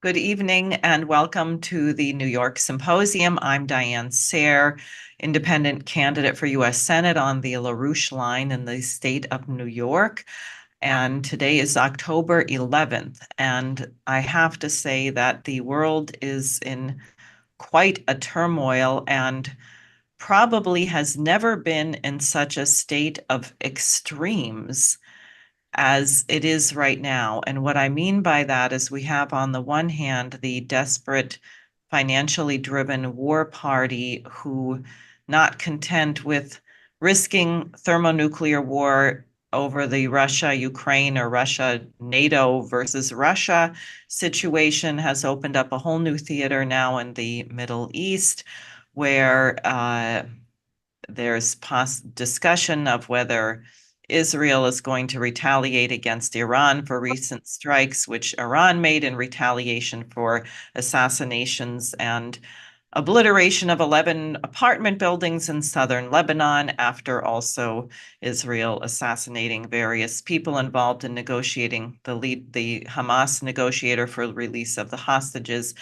Good evening and welcome to the New York Symposium. I'm Diane, independent candidate for U.S. Senate on the LaRouche line in the state of New York. And today is October 11th. And I have to say that the world is in quite a turmoil and probably has never been in such a state of extremes as it is right now. And what I mean by that is we have, on the one hand, the desperate, financially driven war party who, not content with risking thermonuclear war over the Russia-Ukraine or Russia-NATO versus Russia situation, has opened up a whole new theater now in the Middle East, where there's discussion of whether Israel is going to retaliate against Iran for recent strikes, which Iran made in retaliation for assassinations and obliteration of 11 apartment buildings in southern Lebanon, after also Israel assassinating various people involved in negotiating the Hamas negotiator for the release of the hostages,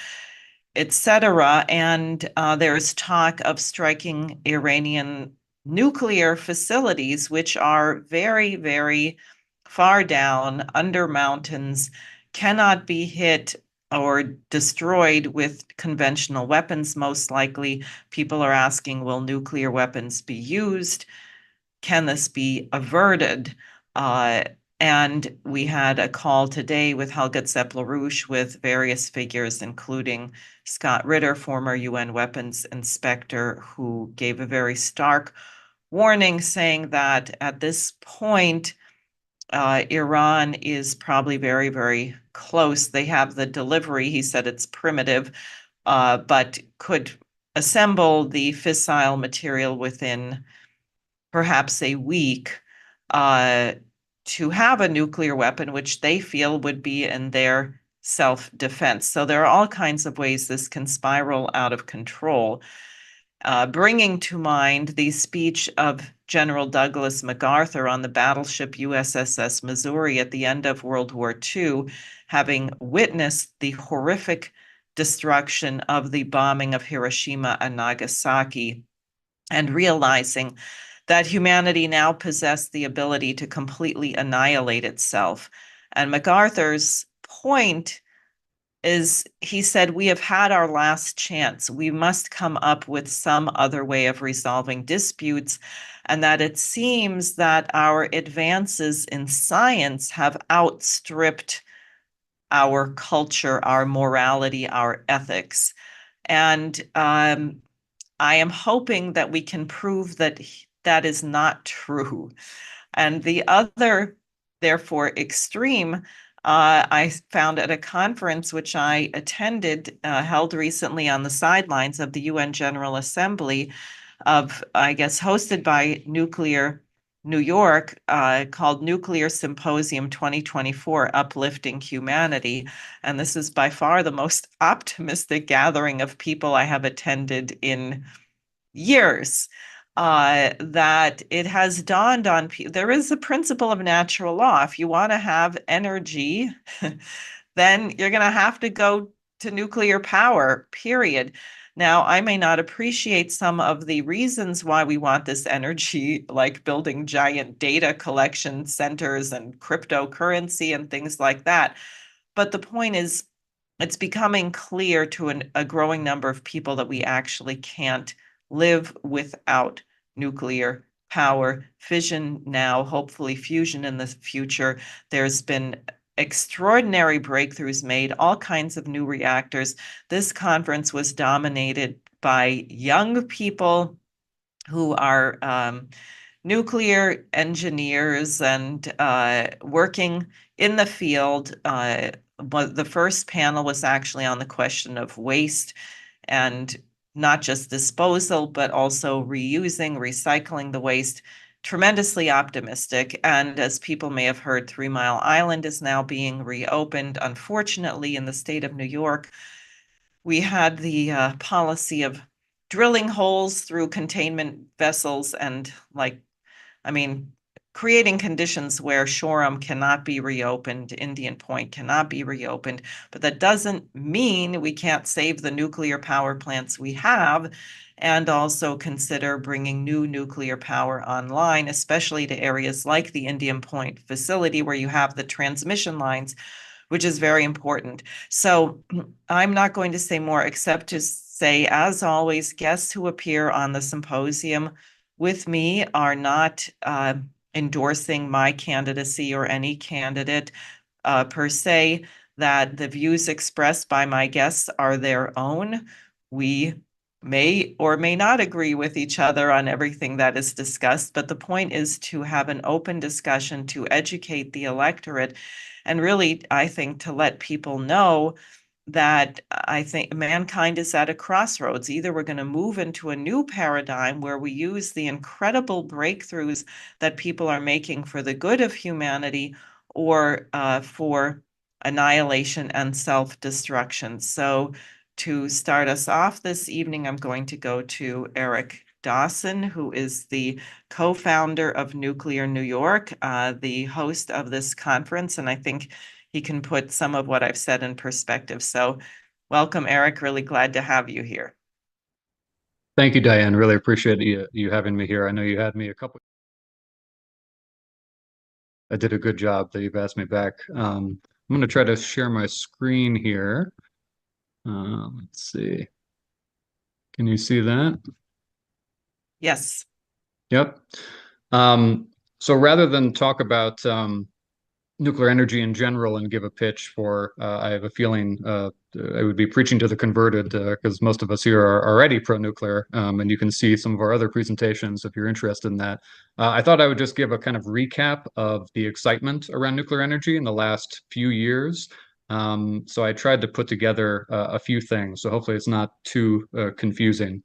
etc. And there's talk of striking Iranian nuclear facilities, which are very, very far down under mountains, cannot be hit or destroyed with conventional weapons. Most likely, people are asking, will nuclear weapons be used? Can this be averted? And we had a call today with Helga Zepp-LaRouche with various figures, including Scott Ritter, former UN weapons inspector, who gave a very stark warning saying that at this point, Iran is probably very, very close. They have the delivery. He said it's primitive, but could assemble the fissile material within perhaps a week to have a nuclear weapon, which they feel would be in their self-defense. So there are all kinds of ways this can spiral out of control, bringing to mind the speech of General Douglas MacArthur on the battleship USS Missouri at the end of World War II, having witnessed the horrific destruction of the bombing of Hiroshima and Nagasaki, and realizing that humanity now possessed the ability to completely annihilate itself. And MacArthur's point is, he said, we have had our last chance. We must come up with some other way of resolving disputes, and that it seems that our advances in science have outstripped our culture, our morality, our ethics. And I am hoping that we can prove that that is not true. And the other, therefore, extreme, I found at a conference which I attended, held recently on the sidelines of the UN General Assembly, I guess, hosted by Nuclear New York, called Nuclear Symposium 2024, Uplifting Humanity. And this is by far the most optimistic gathering of people I have attended in years. That it has dawned on people, there is a principle of natural law. If you want to have energy, then you're going to have to go to nuclear power, period. Now, I may not appreciate some of the reasons why we want this energy, like building giant data collection centers and cryptocurrency and things like that. But the point is, it's becoming clear to a growing number of people that we actually can't live without nuclear power. Fission now, hopefully fusion in the future. There's been extraordinary breakthroughs made, all kinds of new reactors. This conference was dominated by young people who are nuclear engineers and working in the field. But the first panel was actually on the question of waste, and not just disposal, but also reusing, recycling the waste. Tremendously optimistic. And as people may have heard, 3 Mile Island is now being reopened. Unfortunately, in the state of New York, we had the policy of drilling holes through containment vessels and, like, I mean, creating conditions where Shoreham cannot be reopened, Indian Point cannot be reopened, but that doesn't mean we can't save the nuclear power plants we have and also consider bringing new nuclear power online, especially to areas like the Indian Point facility where you have the transmission lines, which is very important. So I'm not going to say more except to say, as always, guests who appear on the symposium with me are not endorsing my candidacy or any candidate per se, that the views expressed by my guests are their own. We may or may not agree with each other on everything that is discussed, but the point is to have an open discussion to educate the electorate and really, I think, to let people know that I think mankind is at a crossroads. Either we're going to move into a new paradigm where we use the incredible breakthroughs that people are making for the good of humanity, or for annihilation and self-destruction. So to start us off this evening, I'm going to go to Eric Dawson, who is the co-founder of Nuclear New York, the host of this conference, and I think he can put some of what I've said in perspective. So welcome, Eric. Really glad to have you here. Thank you, Diane. Really appreciate you having me here. I know you had me a couple. I did a good job that you've asked me back. I'm going to try to share my screen here. Let's see. Can you see that? Yes. Yep. So rather than talk about nuclear energy in general and give a pitch for, I have a feeling I would be preaching to the converted because most of us here are already pro-nuclear, and you can see some of our other presentations if you're interested in that. I thought I would just give a kind of recap of the excitement around nuclear energy in the last few years. So I tried to put together a few things, so hopefully it's not too confusing.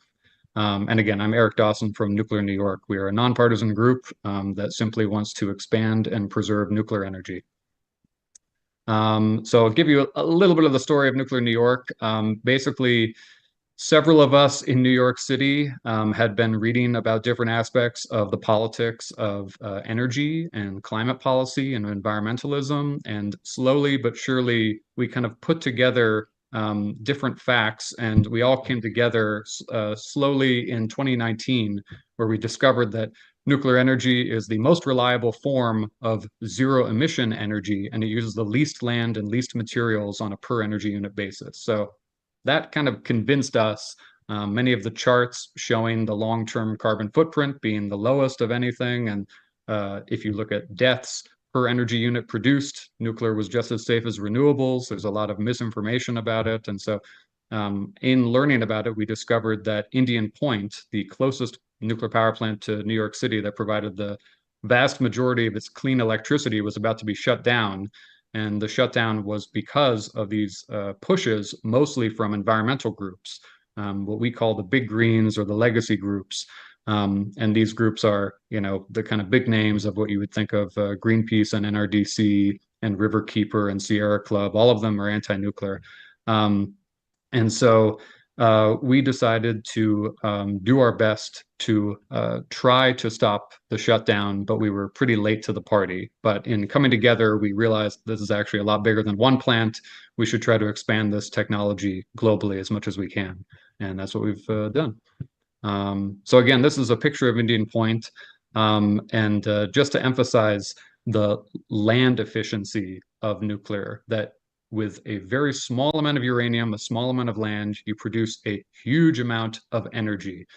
And again, I'm Eric Dawson from Nuclear New York. We are a nonpartisan group that simply wants to expand and preserve nuclear energy. So I'll give you a little bit of the story of Nuclear New York. Basically, several of us in New York City had been reading about different aspects of the politics of energy and climate policy and environmentalism. And slowly but surely, we kind of put together different facts, and we all came together slowly in 2019, where we discovered that nuclear energy is the most reliable form of zero emission energy, and it uses the least land and least materials on a per energy unit basis. So that kind of convinced us. Many of the charts showing the long-term carbon footprint being the lowest of anything, and if you look at deaths per energy unit produced, nuclear was just as safe as renewables. There's a lot of misinformation about it. And so in learning about it, we discovered that Indian Point, the closest nuclear power plant to New York City that provided the vast majority of its clean electricity, was about to be shut down. And the shutdown was because of these pushes, mostly from environmental groups, what we call the big greens or the legacy groups. And these groups are, the kind of big names of what you would think of Greenpeace and NRDC and Riverkeeper and Sierra Club. All of them are anti-nuclear. And so we decided to do our best to try to stop the shutdown, but we were pretty late to the party. But in coming together, we realized this is actually a lot bigger than one plant. We should try to expand this technology globally as much as we can. And that's what we've done. So again, this is a picture of Indian Point. And just to emphasize the land efficiency of nuclear, that with a very small amount of uranium, a small amount of land, you produce a huge amount of energy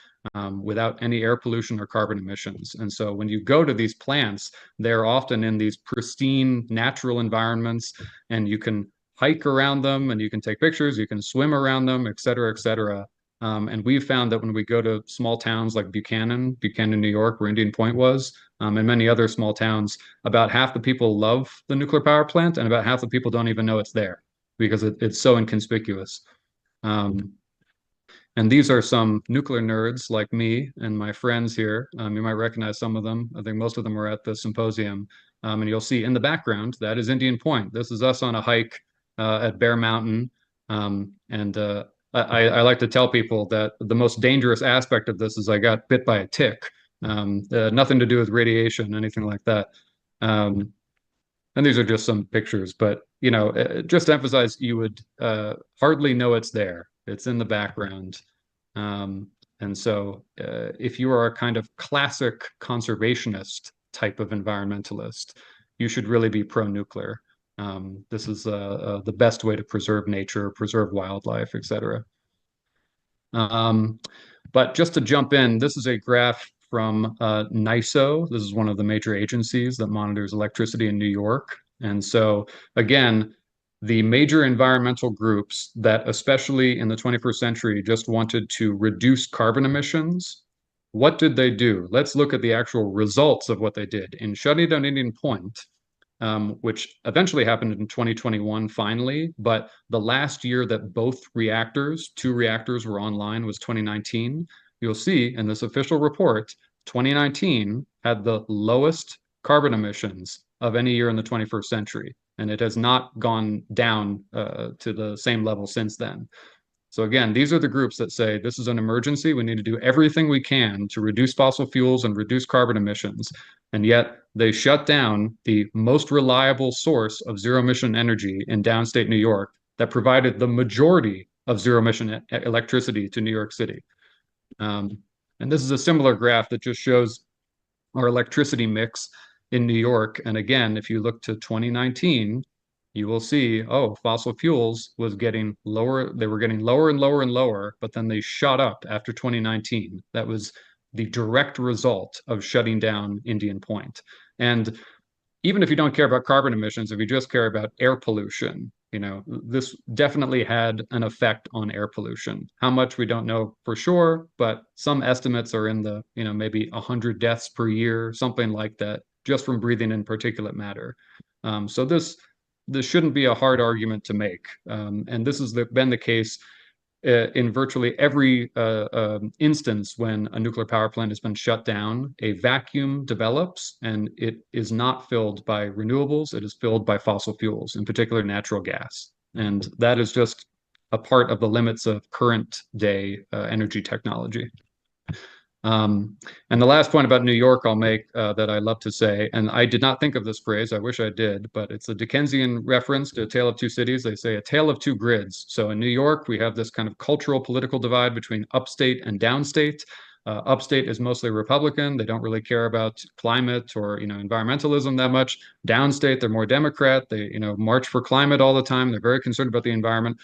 without any air pollution or carbon emissions. And so when you go to these plants, they're often in these pristine natural environments, and you can hike around them and you can take pictures, you can swim around them, et cetera, et cetera. And we've found that when we go to small towns like Buchanan, New York, where Indian Point was, and many other small towns, about half the people love the nuclear power plant, and about half the people don't even know it's there because it's so inconspicuous. And these are some nuclear nerds like me and my friends here. You might recognize some of them. I think most of them are at the symposium. And you'll see in the background, that is Indian Point. This is us on a hike at Bear Mountain. I like to tell people that the most dangerous aspect of this is I got bit by a tick. Nothing to do with radiation, anything like that. Um, and these are just some pictures, but just to emphasize, you would hardly know it's there. It's in the background. Um, and so, if you are a kind of classic conservationist type of environmentalist, you should really be pro-nuclear. This is the best way to preserve nature, preserve wildlife, etc. Um, but just to jump in, this is a graph from NISO. This is one of the major agencies that monitors electricity in New York. And so, again, the major environmental groups that, especially in the 21st century, just wanted to reduce carbon emissions, what did they do? Let's look at the actual results of what they did. In shutting down Indian Point, which eventually happened in 2021 finally, but the last year that both reactors, two reactors were online was 2019. You'll see in this official report, 2019 had the lowest carbon emissions of any year in the 21st century, and it has not gone down to the same level since then. So again, these are the groups that say this is an emergency. We need to do everything we can to reduce fossil fuels and reduce carbon emissions. And yet they shut down the most reliable source of zero emission energy in downstate New York that provided the majority of zero emission electricity to New York City. And this is a similar graph that just shows our electricity mix in New York. And again, if you look to 2019, you will see, oh, fossil fuels was getting lower. They were getting lower and lower and lower, but then they shot up after 2019. That was the direct result of shutting down Indian Point. And even if you don't care about carbon emissions, if you just care about air pollution, this definitely had an effect on air pollution. How much we don't know for sure, but some estimates are in the, maybe 100 deaths per year, something like that, just from breathing in particulate matter. So this shouldn't be a hard argument to make. And this has been the case in virtually every instance when a nuclear power plant has been shut down. A vacuum develops and it is not filled by renewables, it is filled by fossil fuels, in particular natural gas. And that is just a part of the limits of current day energy technology. And the last point about New York I'll make that I love to say, and I did not think of this phrase, I wish I did, but it's a Dickensian reference to A Tale of Two Cities. They say a tale of two grids. So in New York, we have this kind of cultural political divide between upstate and downstate. Upstate is mostly Republican. They don't really care about climate or environmentalism that much. Downstate, they're more Democrat. They march for climate all the time. They're very concerned about the environment.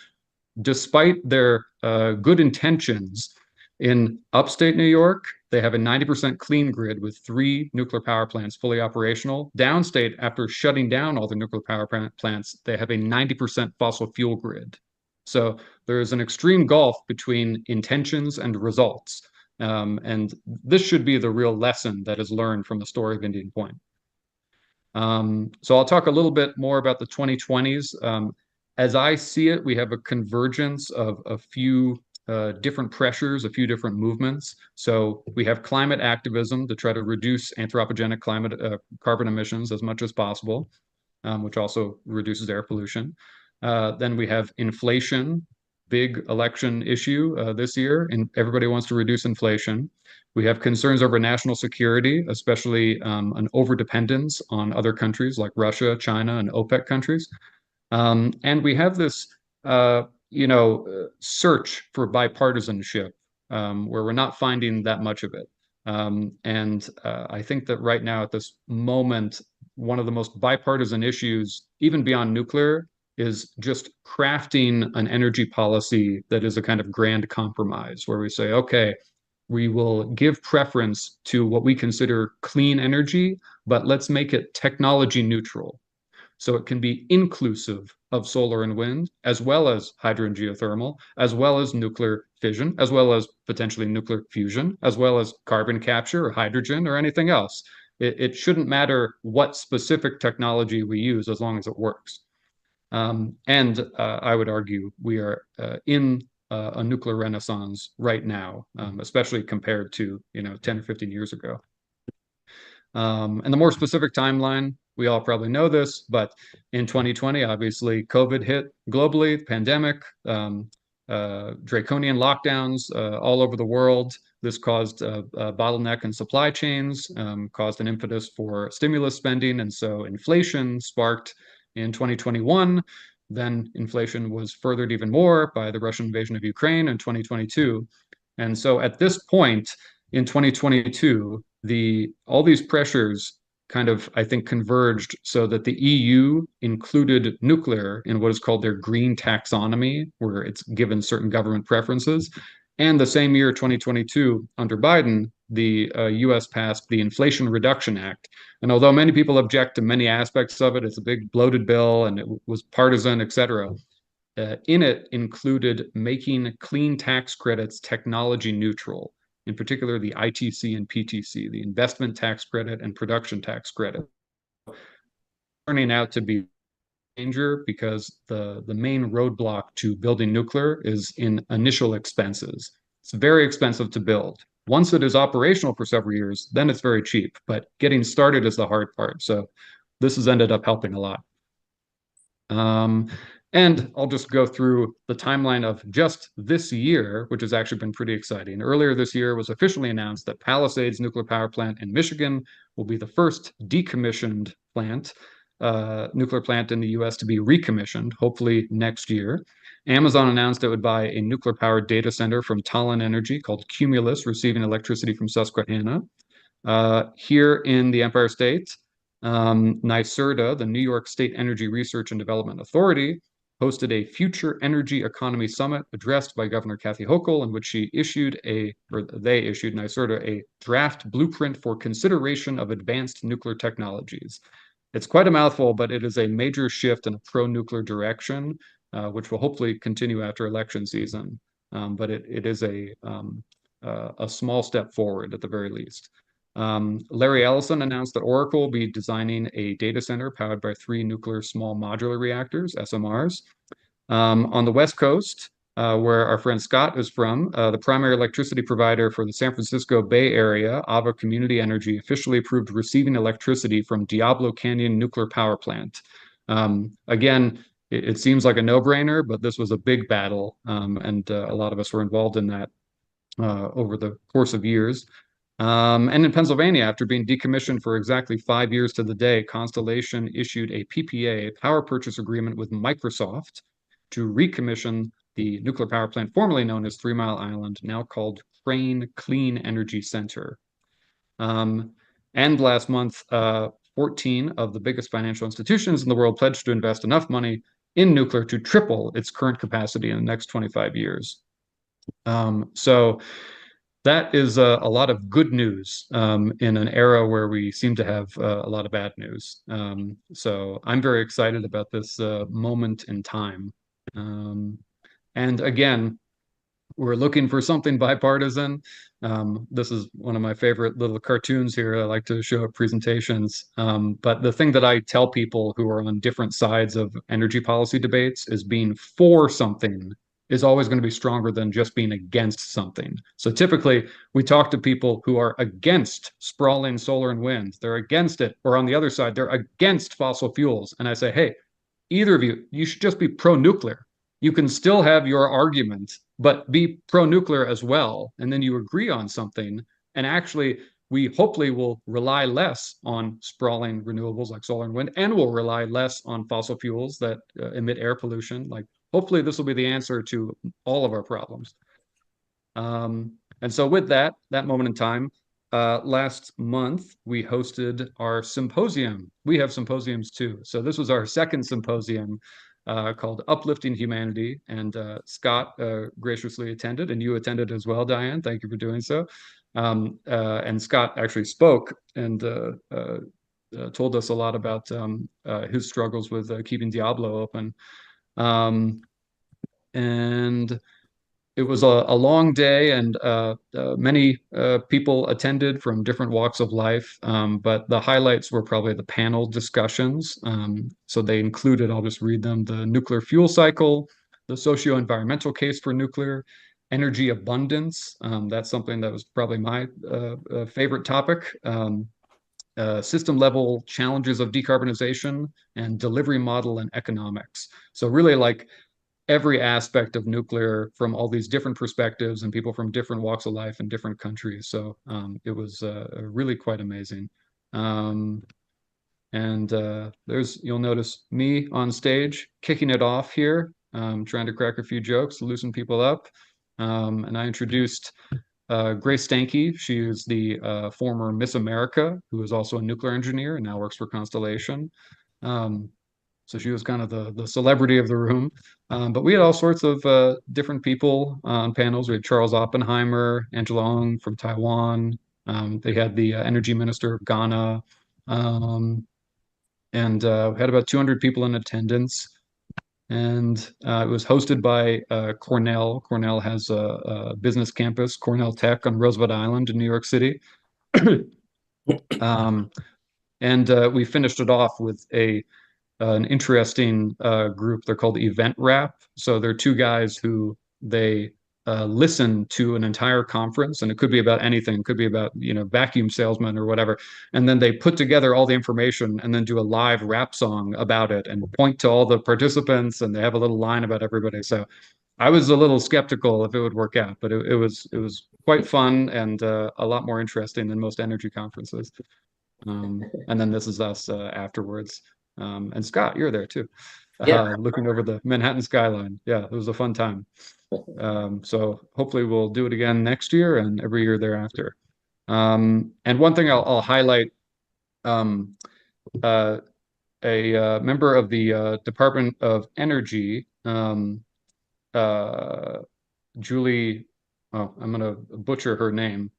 Despite their good intentions, in upstate New York, they have a 90% clean grid with 3 nuclear power plants fully operational. Downstate, after shutting down all the nuclear power plants, they have a 90% fossil fuel grid. So there is an extreme gulf between intentions and results. And this should be the real lesson that is learned from the story of Indian Point. So I'll talk a little bit more about the 2020s. As I see it, we have a convergence of a few different pressures, a few different movements. So we have climate activism to try to reduce anthropogenic carbon emissions as much as possible, which also reduces air pollution. Then we have inflation, big election issue this year, and everybody wants to reduce inflation. We have concerns over national security, especially an overdependence on other countries like Russia, China, and OPEC countries. And we have this search for bipartisanship, where we're not finding that much of it. And I think that right now at this moment, one of the most bipartisan issues, even beyond nuclear, is just crafting an energy policy that is a kind of grand compromise where we say, okay, we will give preference to what we consider clean energy, but let's make it technology neutral. So it can be inclusive of solar and wind, as well as hydro and geothermal, as well as nuclear fission, as well as potentially nuclear fusion, as well as carbon capture or hydrogen or anything else. It shouldn't matter what specific technology we use as long as it works. And I would argue we are in a nuclear renaissance right now, especially compared to 10 or 15 years ago. And the more specific timeline, we all probably know this, but in 2020, obviously, COVID hit globally, pandemic, draconian lockdowns all over the world. This caused a bottleneck in supply chains, caused an impetus for stimulus spending, and so inflation sparked in 2021. Then inflation was furthered even more by the Russian invasion of Ukraine in 2022. And so at this point in 2022, all these pressures kind of, I think, converged so that the EU included nuclear in what is called their green taxonomy, where it's given certain government preferences. And the same year, 2022, under Biden, the US passed the Inflation Reduction Act. And although many people object to many aspects of it, it's a big bloated bill and it was partisan, et cetera. In it included making clean tax credits technology neutral, in particular the ITC and PTC, the investment tax credit and production tax credit, turning out to be danger because the main roadblock to building nuclear is in initial expenses. It's very expensive to build. Once it is operational for several years, then it's very cheap, but getting started is the hard part. So this has ended up helping a lot. And I'll just go through the timeline of just this year, which has actually been pretty exciting. Earlier this year, it was officially announced that Palisades nuclear power plant in Michigan will be the first decommissioned plant, nuclear plant in the US to be recommissioned, hopefully next year. Amazon announced it would buy a nuclear powered data center from Tallinn Energy called Cumulus, receiving electricity from Susquehanna. Here in the Empire State, NYSERDA, the New York State Energy Research and Development Authority, hosted a Future Energy Economy Summit addressed by Governor Kathy Hochul, in which they issued, NYSERDA, a draft blueprint for consideration of advanced nuclear technologies. It's quite a mouthful, but it is a major shift in a pro-nuclear direction, which will hopefully continue after election season. But it is a small step forward at the very least. Larry Ellison announced that Oracle will be designing a data center powered by 3 nuclear small modular reactors, SMRs. On the West Coast, where our friend Scott is from, the primary electricity provider for the San Francisco Bay Area, Ava Community Energy, officially approved receiving electricity from Diablo Canyon Nuclear Power Plant. Again, it seems like a no-brainer, but this was a big battle, and a lot of us were involved in that over the course of years. And in Pennsylvania, after being decommissioned for exactly 5 years to the day, Constellation issued a PPA, a power purchase agreement with Microsoft to recommission the nuclear power plant formerly known as 3 Mile Island, now called Crane Clean Energy Center. And last month, 14 of the biggest financial institutions in the world pledged to invest enough money in nuclear to triple its current capacity in the next 25 years. So that is a lot of good news in an era where we seem to have a lot of bad news. So I'm very excited about this moment in time. And again, we're looking for something bipartisan. This is one of my favorite little cartoons here I like to show at presentations. But the thing that I tell people who are on different sides of energy policy debates is being for something is always going to be stronger than just being against something. So typically, we talk to people who are against sprawling solar and wind. They're against it. Or on the other side, they're against fossil fuels. And I say, hey, either of you should just be pro-nuclear. You can still have your argument, but be pro-nuclear as well. And then you agree on something. And actually, we hopefully will rely less on sprawling renewables like solar and wind, and we'll rely less on fossil fuels that emit air pollution. Like, hopefully this will be the answer to all of our problems. And so with that moment in time, last month, we hosted our symposium. We have symposiums too. So this was our second symposium called Uplifting Humanity. And Scott graciously attended, and you attended as well, Diane. Thank you for doing so. And Scott actually spoke and told us a lot about his struggles with keeping Diablo open. And it was a long day, and many people attended from different walks of life. But the highlights were probably the panel discussions. So they included, I'll just read them, the nuclear fuel cycle, the socio-environmental case for nuclear, energy abundance. That's something that was probably my favorite topic. System level challenges of decarbonization, and delivery model and economics. So really, like, every aspect of nuclear from all these different perspectives and people from different walks of life in different countries. So it was really quite amazing. Um, and you'll notice me on stage kicking it off here, trying to crack a few jokes, loosen people up. And I introduced Grace Stanke. She is the former Miss America, who is also a nuclear engineer and now works for Constellation. Um, so she was kind of the celebrity of the room. But we had all sorts of different people on panels. We had Charles Oppenheimer, Angela Ong from Taiwan. They had the energy minister of Ghana. Um, and we had about 200 people in attendance. And it was hosted by Cornell. Cornell has a business campus, Cornell Tech on Roosevelt Island in New York City. um, and we finished it off with an interesting group. They're called Event Wrap. So they're two guys who they listen to an entire conference, and it could be about anything. It could be about, vacuum salesmen or whatever. And then they put together all the information and then do a live rap song about it and point to all the participants, and they have a little line about everybody. So I was a little skeptical if it would work out, but it was quite fun and a lot more interesting than most energy conferences. And then this is us afterwards. And Scott, you're there too, Yeah. looking over the Manhattan skyline. Yeah, it was a fun time. So hopefully we'll do it again next year and every year thereafter. And one thing I'll highlight, um, a member of the Department of Energy, Julie, oh, I'm going to butcher her name.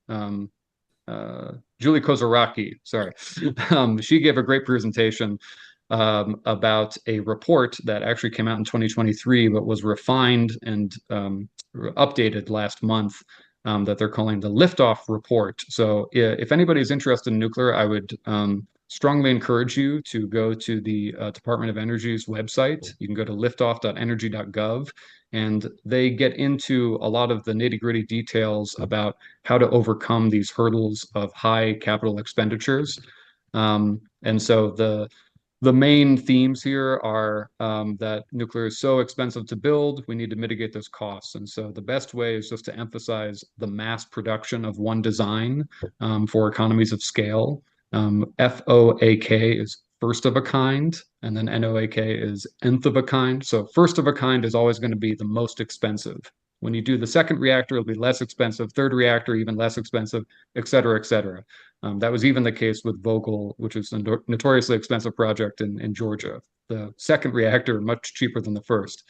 Julie Kozaraki, sorry. She gave a great presentation about a report that actually came out in 2023, but was refined and updated last month, that they're calling the Liftoff Report. So if anybody's interested in nuclear, I would strongly encourage you to go to the Department of Energy's website. You can go to liftoff.energy.gov, and they get into a lot of the nitty-gritty details about how to overcome these hurdles of high capital expenditures. And so the main themes here are that nuclear is so expensive to build, we need to mitigate those costs. And so the best way is just to emphasize the mass production of one design for economies of scale. FOAK is first of a kind, and then NOAK is nth of a kind. So first of a kind is always going to be the most expensive. When you do the second reactor, it'll be less expensive, third reactor, even less expensive, et cetera, et cetera. That was even the case with Vogtle, which is a notoriously expensive project in Georgia. The second reactor, much cheaper than the first.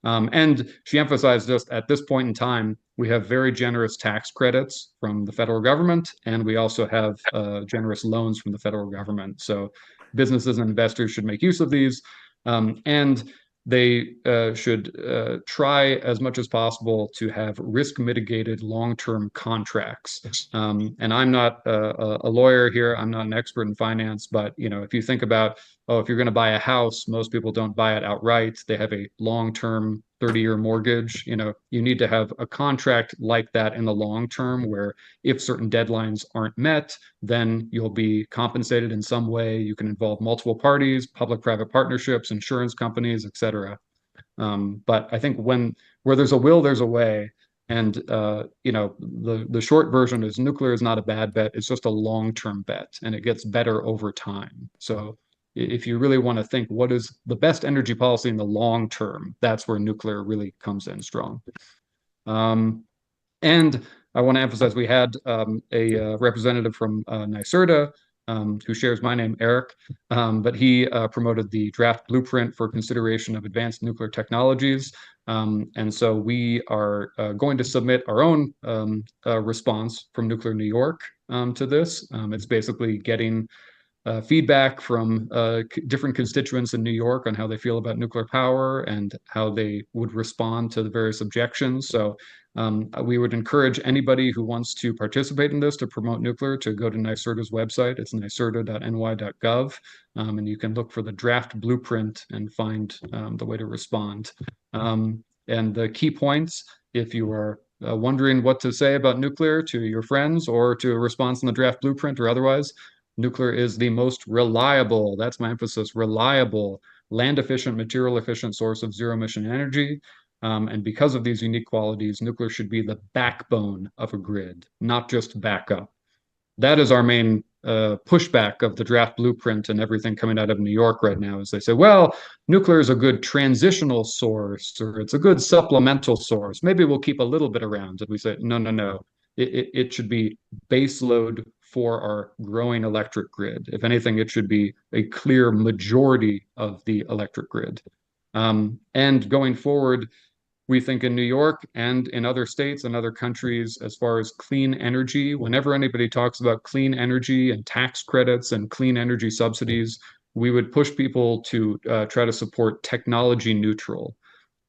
And she emphasized just at this point in time, we have very generous tax credits from the federal government, and we also have generous loans from the federal government. So businesses and investors should make use of these. And they should try as much as possible to have risk mitigated long-term contracts. And I'm not a lawyer here. I'm not an expert in finance, but if you think about, if you're going to buy a house, most people don't buy it outright. They have a long-term 30-year mortgage. You need to have a contract like that in the long term, where if certain deadlines aren't met, then you'll be compensated in some way. You can involve multiple parties, public-private partnerships, insurance companies, et cetera. But I think where there's a will, there's a way. And the short version is nuclear is not a bad bet. It's just a long-term bet, and it gets better over time. So if you really want to think what is the best energy policy in the long term, that's where nuclear really comes in strong. And I want to emphasize we had a representative from NYSERDA who shares my name, Eric, but he promoted the draft blueprint for consideration of advanced nuclear technologies. And so we are going to submit our own response from Nuclear New York to this. It's basically getting feedback from different constituents in New York on how they feel about nuclear power and how they would respond to the various objections. So we would encourage anybody who wants to participate in this to promote nuclear to go to NYSERDA's website. It's nyserda.ny.gov, and you can look for the draft blueprint and find the way to respond. And the key points, if you are wondering what to say about nuclear to your friends or to a response in the draft blueprint or otherwise, nuclear is the most reliable, that's my emphasis, reliable, land-efficient, material-efficient source of zero-emission energy. And because of these unique qualities, nuclear should be the backbone of a grid, not just backup. That is our main pushback of the draft blueprint and everything coming out of New York right now. Is they say, well, nuclear is a good transitional source, or it's a good supplemental source. Maybe we'll keep a little bit around. And we say, no, no, no. It should be base load for our growing electric grid. If anything, it should be a clear majority of the electric grid. And going forward, we think in New York and in other states and other countries, as far as clean energy, whenever anybody talks about clean energy and tax credits and clean energy subsidies, we would push people to try to support technology neutral.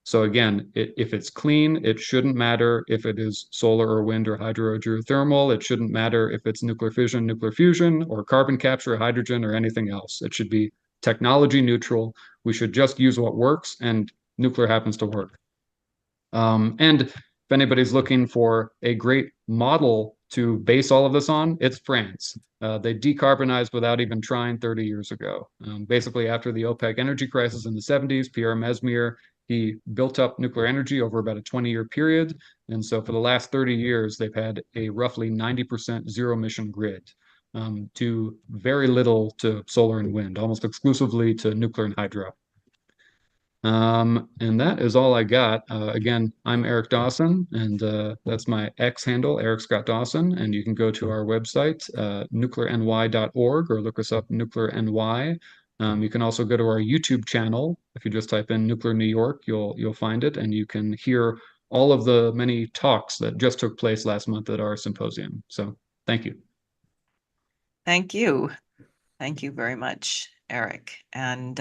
So again, if it's clean, it shouldn't matter if it is solar or wind or hydro or geothermal. It shouldn't matter if it's nuclear fission, nuclear fusion, or carbon capture, hydrogen, or anything else. It should be technology neutral. We should just use what works, and nuclear happens to work. And if anybody's looking for a great model to base all of this on, it's France. They decarbonized without even trying 30 years ago. Basically, after the OPEC energy crisis in the 70s, Pierre Mesmer, he built up nuclear energy over about a 20-year period. And so for the last 30 years, they've had a roughly 90% zero emission grid, to very little to solar and wind, almost exclusively to nuclear and hydro. And that is all I got. Again, I'm Eric Dawson, and that's my X handle, Eric Scott Dawson. And you can go to our website, nuclearny.org, or look us up, Nuclear NY. You can also go to our YouTube channel. If you just type in Nuclear New York, you'll find it, and you can hear all of the many talks that just took place last month at our symposium. So thank you. Thank you. Thank you very much, Eric. And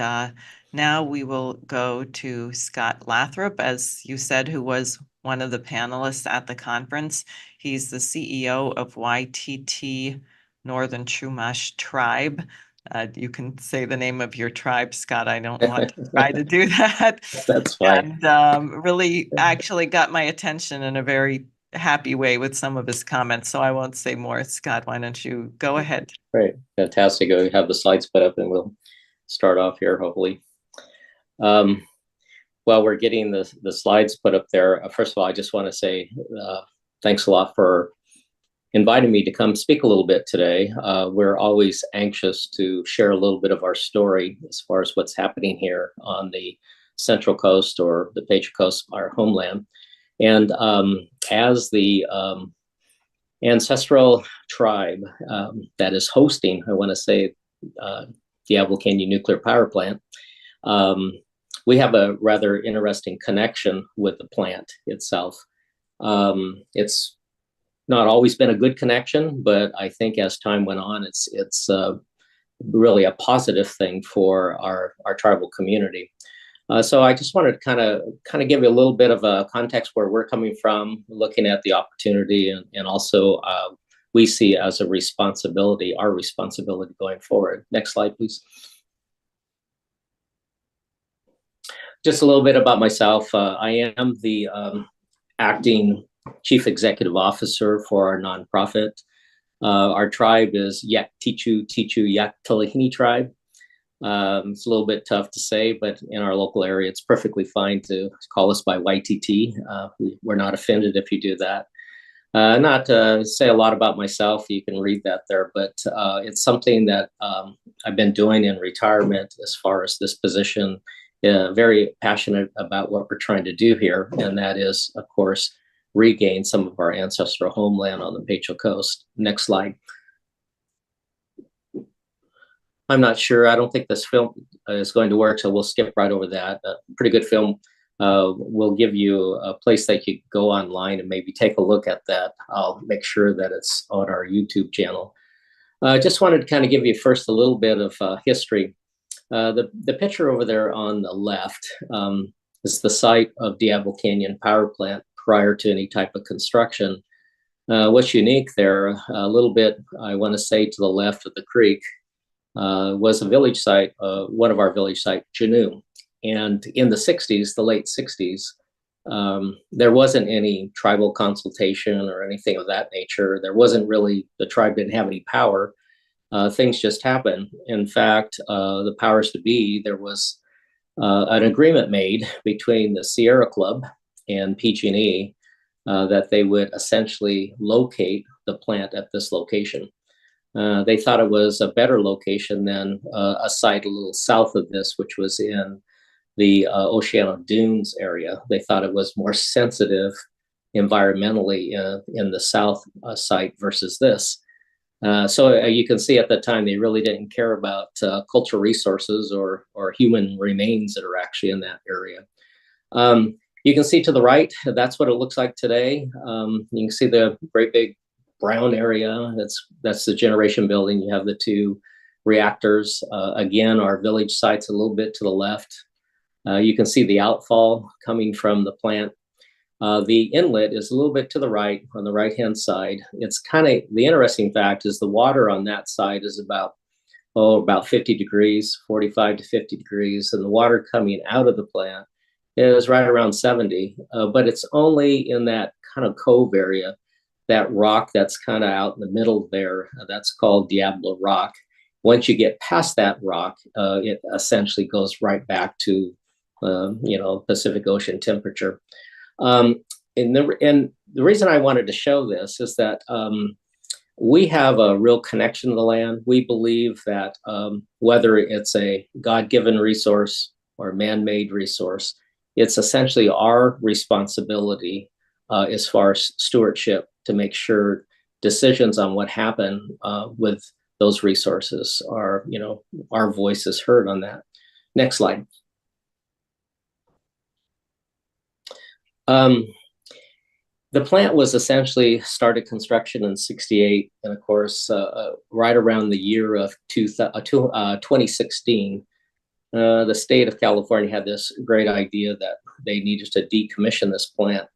now we will go to Scott Lathrop, as you said, who was one of the panelists at the conference. He's the CEO of YTT Northern Chumash Tribe. You can say the name of your tribe, Scott. I don't want to try to do that. That's fine. And really actually got my attention in a very happy way with some of his comments, so I won't say more. Scott, why don't you go ahead? Great, fantastic. We have the slides put up and we'll start off here, hopefully. While we're getting the slides put up there, first of all, I just want to say thanks a lot for inviting me to come speak a little bit today. We're always anxious to share a little bit of our story as far as what's happening here on the Central Coast or the Patriot Coast, our homeland. And as the ancestral tribe that is hosting, I want to say, Diablo Canyon Nuclear Power Plant, we have a rather interesting connection with the plant itself. It's not always been a good connection, but I think as time went on, it's really a positive thing for our tribal community. So I just wanted to kind of give you a little bit of a context where we're coming from, looking at the opportunity, and also we see as a responsibility, our responsibility going forward. Next slide, please. Just a little bit about myself. I am the acting Chief Executive Officer for our nonprofit. Our tribe is Yaktichu Yaktalihini tribe. It's a little bit tough to say, but in our local area, it's perfectly fine to call us by YTT. We're not offended if you do that. Not to say a lot about myself, you can read that there, but it's something that I've been doing in retirement as far as this position. Very passionate about what we're trying to do here, and that is, of course, regain some of our ancestral homeland on the Patriot Coast. Next slide. I'm not sure. I don't think this film is going to work, so we'll skip right over that. Pretty good film. We'll give you a place that you go online and maybe take a look at that. I'll make sure that it's on our YouTube channel. Just wanted to kind of give you first a little bit of history. The picture over there on the left is the site of Diablo Canyon Power Plant prior to any type of construction. What's unique there, a little bit, I want to say to the left of the creek, was a village site, one of our village site, Janu. And in the 60s, the late 60s, there wasn't any tribal consultation or anything of that nature. There wasn't really, the tribe didn't have any power. Things just happened. In fact, the powers to be, there was an agreement made between the Sierra Club and PG&E that they would essentially locate the plant at this location. They thought it was a better location than a site a little south of this, which was in the Oceano Dunes area. They thought it was more sensitive environmentally in the south site versus this. So you can see at the time they really didn't care about cultural resources or human remains that are actually in that area. You can see to the right, that's what it looks like today. You can see the great big brown area. That's the generation building. You have the two reactors. Again, our village site's a little bit to the left. You can see the outfall coming from the plant. The inlet is a little bit to the right on the right-hand side. It's kind of, the interesting fact is the water on that side is about 50 degrees, 45 to 50 degrees, and the water coming out of the plant is right around 70, but it's only in that kind of cove area, that rock that's kind of out in the middle there, that's called Diablo Rock. Once you get past that rock, it essentially goes right back to, Pacific Ocean temperature. And the reason I wanted to show this is that we have a real connection to the land. We believe that whether it's a God-given resource or man-made resource, it's essentially our responsibility as far as stewardship to make sure decisions on what happened with those resources are, our voice is heard on that. Next slide. The plant was essentially started construction in '68, and of course, right around the year of 2016, the state of California had this great idea that they needed to decommission this plant.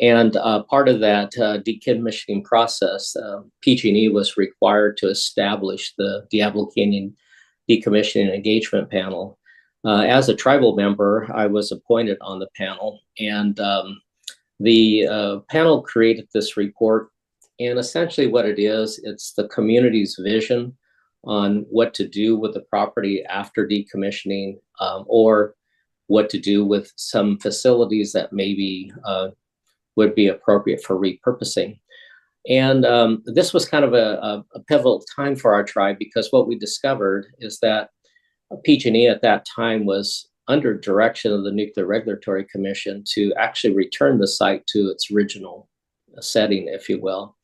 And part of that decommissioning process, PG&E was required to establish the Diablo Canyon Decommissioning Engagement Panel. As a tribal member, I was appointed on the panel, and the panel created this report. And essentially what it is, it's the community's vision on what to do with the property after decommissioning, or what to do with some facilities that maybe would be appropriate for repurposing. And this was kind of a pivotal time for our tribe, because what we discovered is that PG&E at that time was under direction of the Nuclear Regulatory Commission to actually return the site to its original setting, if you will.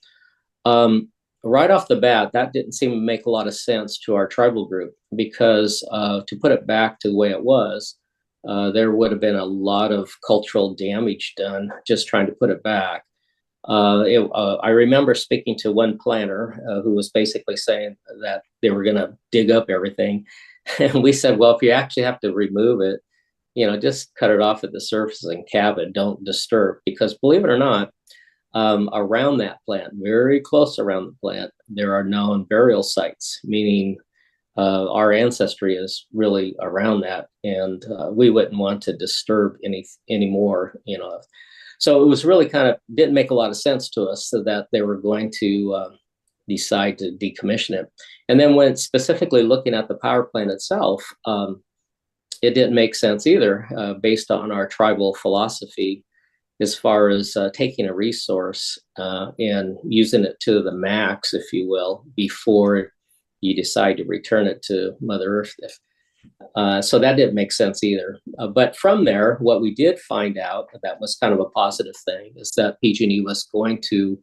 Right off the bat, that didn't seem to make a lot of sense to our tribal group, because to put it back to the way it was, there would have been a lot of cultural damage done just trying to put it back. I remember speaking to one planner who was basically saying that they were going to dig up everything. And we said, well, if you actually have to remove it, just cut it off at the surface and cab it, don't disturb. Because believe it or not, around that plant, very close around the plant, there are known burial sites, meaning our ancestry is really around that, and we wouldn't want to disturb any more, So it was really didn't make a lot of sense to us that they were going to decide to decommission it. And then when specifically looking at the power plant itself, it didn't make sense either, based on our tribal philosophy, as far as taking a resource and using it to the max, if you will, before you decide to return it to Mother Earth. So that didn't make sense either. But from there, what we did find out that was kind of a positive thing is that PG&E was going to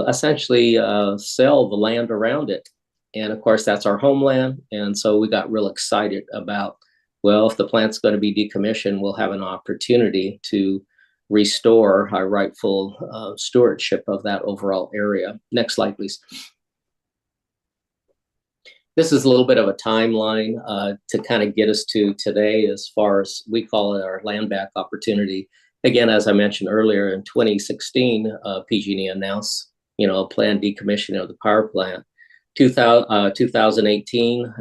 essentially sell the land around it. And of course, that's our homeland. And so we got real excited about, well, if the plant's going to be decommissioned, we'll have an opportunity to restore our rightful stewardship of that overall area. Next slide, please. This is a little bit of a timeline to kind of get us to today, as far as we call it our land back opportunity. Again, as I mentioned earlier, in 2016, PG&E announced, a planned decommissioning of the power plant. 2018,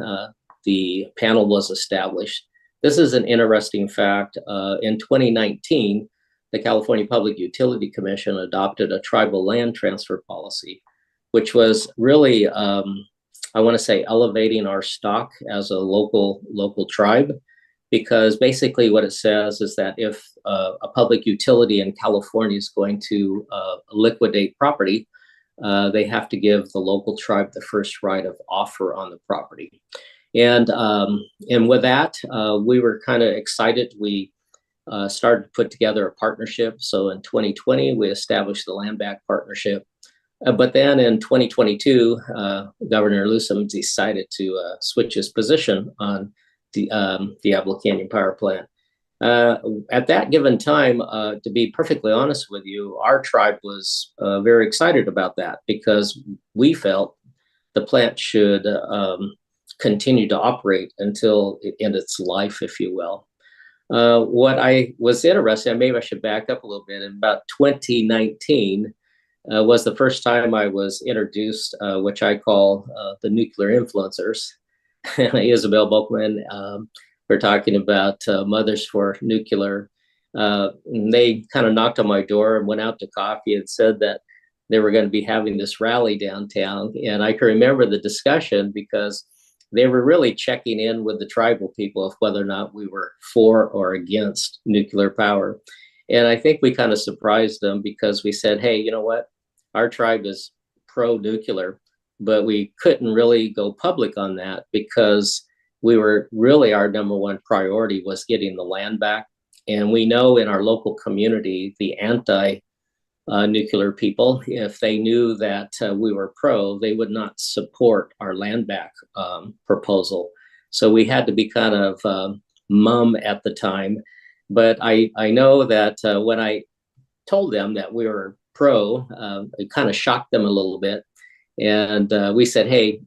the panel was established. This is an interesting fact. In 2019, the California Public Utility Commission adopted a tribal land transfer policy, which was really, I want to say, elevating our stock as a local tribe. because basically what it says is that if a public utility in California is going to liquidate property, they have to give the local tribe the first right of offer on the property. And with that, we were kind of excited. We started to put together a partnership. So in 2020, we established the Land Back Partnership. But then in 2022, Governor Newsom decided to switch his position on the Diablo Canyon Power Plant. At that given time, to be perfectly honest with you, our tribe was very excited about that, because we felt the plant should continue to operate until it ended its life, if you will. What I was interested in, maybe I should back up a little bit, in about 2019 was the first time I was introduced, which I call the nuclear influencers. Isabel Bookman, we're talking about Mothers for Nuclear. They kind of knocked on my door and went out to coffee and said that they were going to be having this rally downtown. And I can remember the discussion, because they were really checking in with the tribal people of whether or not we were for or against nuclear power. And I think we kind of surprised them, because we said, hey, you know what? Our tribe is pro-nuclear, but we couldn't really go public on that, because we were really, our number one priority was getting the land back. And we know in our local community, the anti-nuclear people, if they knew that we were pro, they would not support our land back proposal. So we had to be kind of mum at the time. But I know that when I told them that we were pro, it kind of shocked them a little bit. And we said, hey,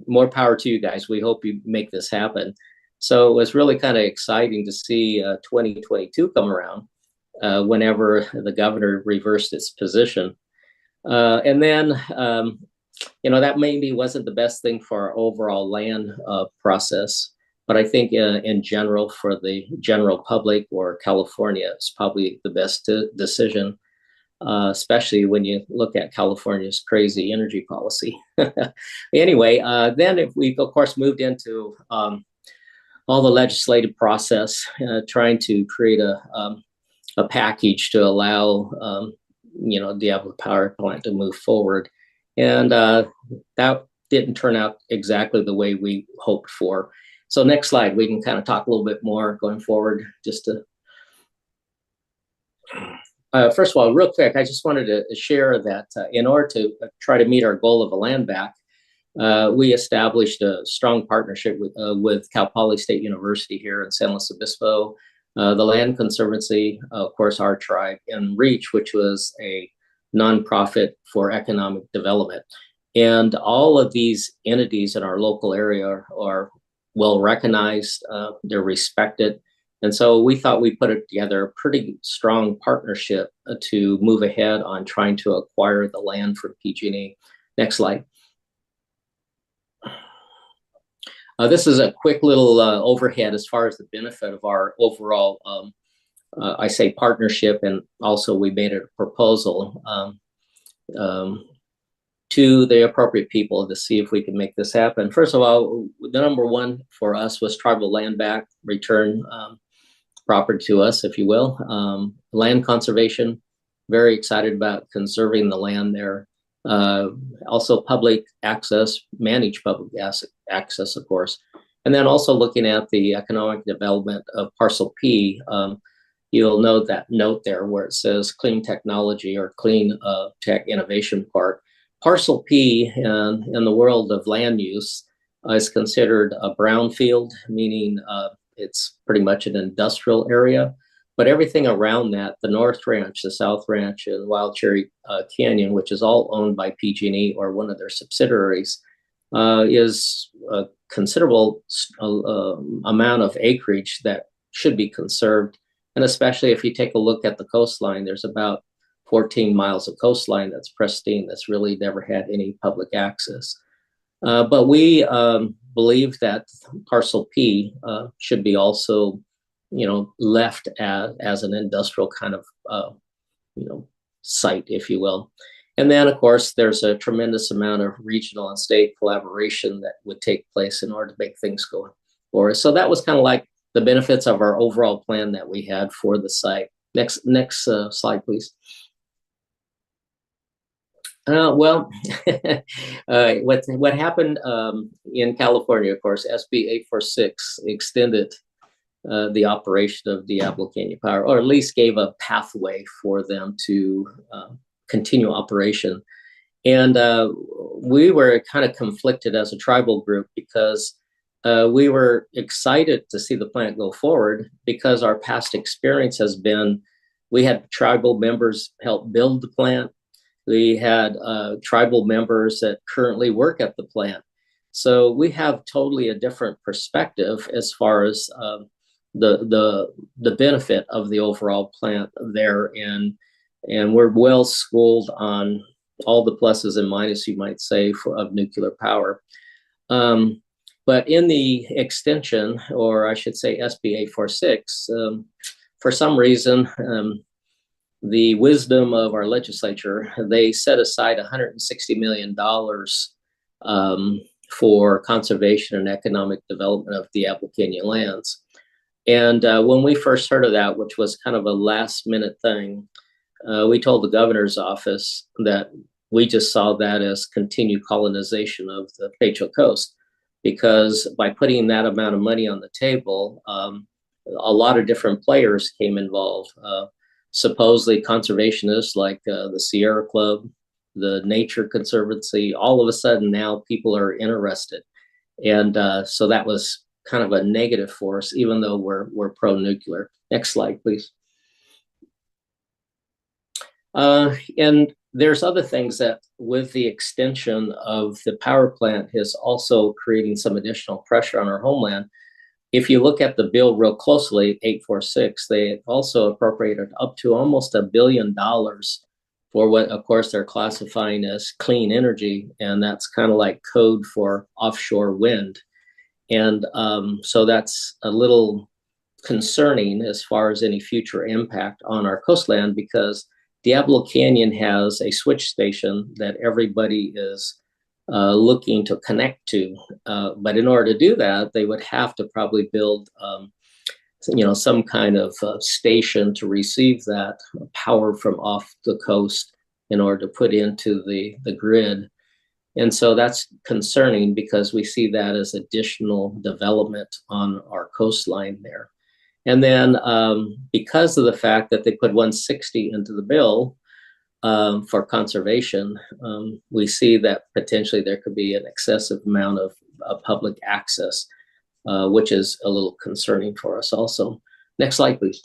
more power to you guys. We hope you make this happen. So it was really kind of exciting to see 2022 come around whenever the governor reversed its position. And then, that maybe wasn't the best thing for our overall land process. But I think in general, for the general public or California, it's probably the best decision. Especially when you look at California's crazy energy policy. Anyway, then if we, of course, moved into all the legislative process, trying to create a package to allow, Diablo Power Plant to move forward. And that didn't turn out exactly the way we hoped for. So next slide, we can kind of talk a little bit more going forward, just to first of all, real quick, I just wanted to share that in order to try to meet our goal of a land back, we established a strong partnership with Cal Poly State University here in San Luis Obispo, the Land Conservancy, of course, our tribe, and REACH, which was a nonprofit for economic development. And all of these entities in our local area are well recognized, they're respected. And so we thought we put it together a pretty strong partnership to move ahead on trying to acquire the land from PG&E. Next slide. This is a quick little overhead as far as the benefit of our overall, I say partnership, and also we made a proposal to the appropriate people to see if we can make this happen. First of all, the number one for us was tribal land back, return property to us, if you will. Land conservation, very excited about conserving the land there. Also public access, managed public access, of course. And then also looking at the economic development of Parcel P, you'll note that note there where it says clean technology or clean tech innovation park. Parcel P in the world of land use is considered a brownfield, meaning it's pretty much an industrial area, but everything around that, the North Ranch, the South Ranch, and Wild Cherry Canyon, which is all owned by PG&E or one of their subsidiaries, is a considerable amount of acreage that should be conserved. And especially if you take a look at the coastline, there's about 14 miles of coastline that's pristine, that's really never had any public access. But we believe that Parcel P should be also, left as an industrial kind of, site, if you will. And then, of course, there's a tremendous amount of regional and state collaboration that would take place in order to make things go forward. So that was kind of like the benefits of our overall plan that we had for the site. Next slide, please. Well, what happened in California, of course, SB 846 extended the operation of Diablo Canyon Power, or at least gave a pathway for them to continue operation. And we were kind of conflicted as a tribal group because we were excited to see the plant go forward, because our past experience has been, we had tribal members help build the plant. We had tribal members that currently work at the plant. So we have totally a different perspective as far as the benefit of the overall plant there. And we're well schooled on all the pluses and minuses, you might say, of nuclear power. But in the extension, or I should say SB 846, for some reason, the wisdom of our legislature, they set aside $160 million for conservation and economic development of Diablo Canyon lands. And when we first heard of that, which was kind of a last minute thing, we told the governor's office that we just saw that as continued colonization of the Pacho Coast, because by putting that amount of money on the table, a lot of different players came involved. Supposedly conservationists like the Sierra Club, the Nature Conservancy, all of a sudden now people are interested. And so that was kind of a negative force, even though we're pro-nuclear. Next slide, please. And there's other things that with the extension of the power plant is also creating some additional pressure on our homeland. If you look at the bill real closely, 846, they also appropriated up to almost $1 billion for what, of course, they're classifying as clean energy. And that's kind of like code for offshore wind. And so that's a little concerning as far as any future impact on our coastland, because Diablo Canyon has a switch station that everybody is looking to connect to. But in order to do that, they would have to probably build some kind of station to receive that power from off the coast in order to put into the grid. And so that's concerning, because we see that as additional development on our coastline there. And then because of the fact that they put 160 into the bill for conservation, we see that potentially there could be an excessive amount of public access, which is a little concerning for us also. Next slide, please.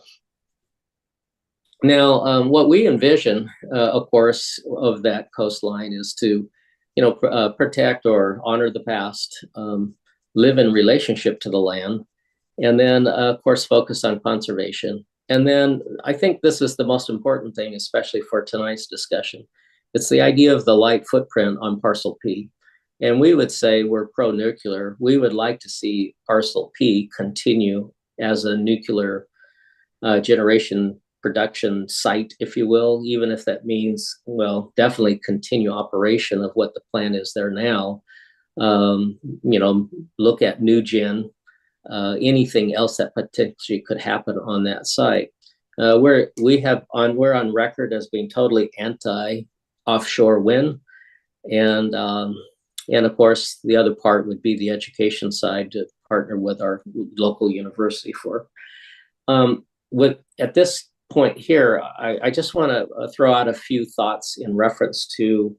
Now, what we envision, of course, of that coastline is to, protect or honor the past, live in relationship to the land, and then, of course, focus on conservation. And then I think this is the most important thing, especially for tonight's discussion. It's the idea of the light footprint on Parcel P. And we would say we're pro-nuclear. We would like to see Parcel P continue as a nuclear generation production site, if you will, even if that means, well, definitely continue operation of what the plan is there now. Look at new gen, anything else that potentially could happen on that site. We're on record as being totally anti-offshore wind, and of course the other part would be the education side, to partner with our local university for. At this point here, I just want to throw out a few thoughts in reference to,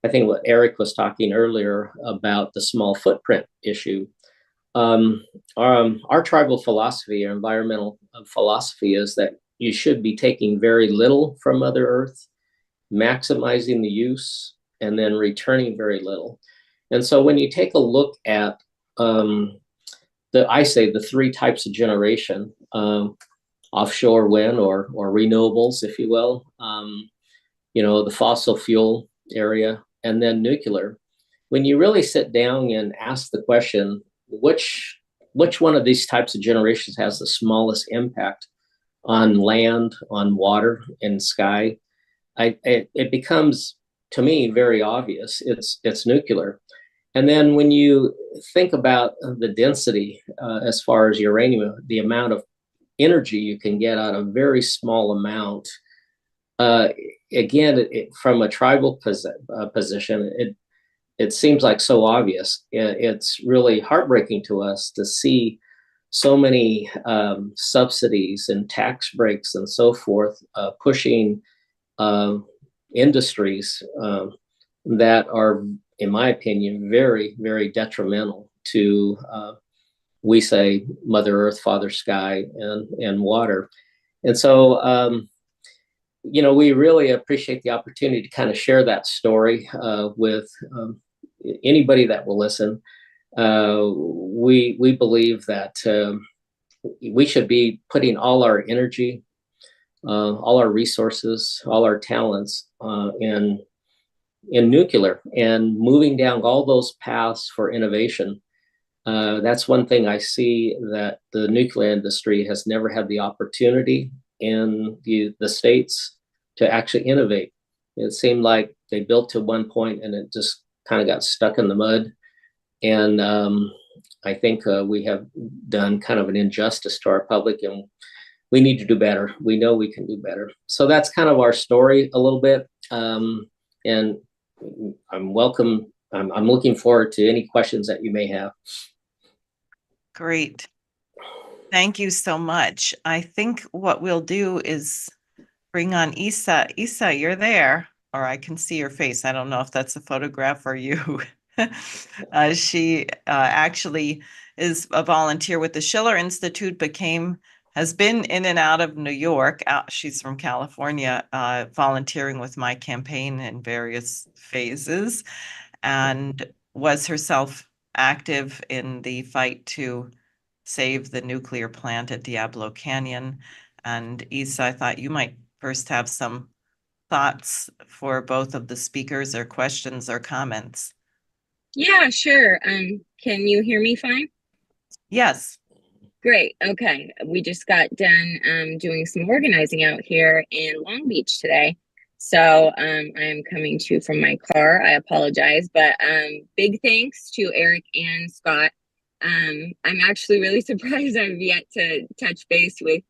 I think, what Eric was talking earlier about the small footprint issue. Our tribal philosophy, our environmental philosophy, is that you should be taking very little from Mother Earth, maximizing the use, and then returning very little. And so when you take a look at the three types of generation, offshore wind or renewables, if you will, the fossil fuel area, and then nuclear. When you really sit down and ask the question, which one of these types of generations has the smallest impact on land, on water, and sky, it becomes, to me, very obvious. It's nuclear. And then when you think about the density as far as uranium, the amount of energy you can get out of a very small amount, again, from a tribal position, it seems like so obvious. It's really heartbreaking to us to see so many subsidies and tax breaks and so forth pushing industries that are, in my opinion, very, very detrimental to, we say, Mother Earth, Father Sky, and water. And so, we really appreciate the opportunity to kind of share that story with anybody that will listen. We believe that we should be putting all our energy, all our resources, all our talents in nuclear and moving down all those paths for innovation. That's one thing I see that the nuclear industry has never had the opportunity in the States to actually innovate. It seemed like they built to one point and it just kind of got stuck in the mud. And I think we have done kind of an injustice to our public, and we need to do better. We know we can do better. So that's kind of our story a little bit. And I'm looking forward to any questions that you may have. Great. Thank you so much. I think what we'll do is bring on Isa. Isa, you're there, or I can see your face. I don't know if that's a photograph or you. She actually is a volunteer with the Schiller Institute, but has been in and out of New York. She's from California, volunteering with my campaign in various phases, and was herself active in the fight to save the nuclear plant at Diablo Canyon. And Isa, I thought you might first have some thoughts for both of the speakers, or questions or comments. Yeah, sure. Can you hear me fine? Yes. Great. Okay. We just got done doing some organizing out here in Long Beach today. So I'm coming to you from my car. I apologize, but big thanks to Eric and Scott. I'm actually really surprised I've yet to touch base with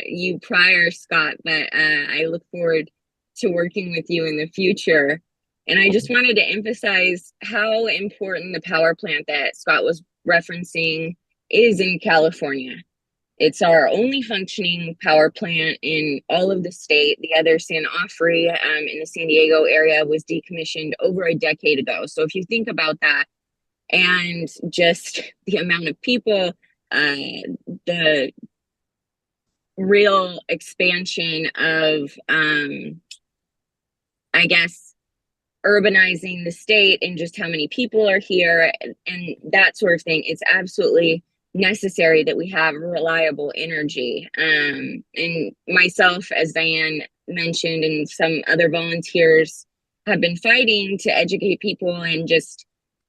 you prior, Scott, but I look forward to working with you in the future. And I just wanted to emphasize how important the power plant that Scott was referencing is in California. It's our only functioning power plant in all of the state. The other, San Onofre, in the San Diego area, was decommissioned over a decade ago. So if you think about that, and just the amount of people, the real expansion of, I guess, urbanizing the state and just how many people are here and that sort of thing, it's absolutely necessary that we have reliable energy. And myself, as Diane mentioned, and some other volunteers have been fighting to educate people and just,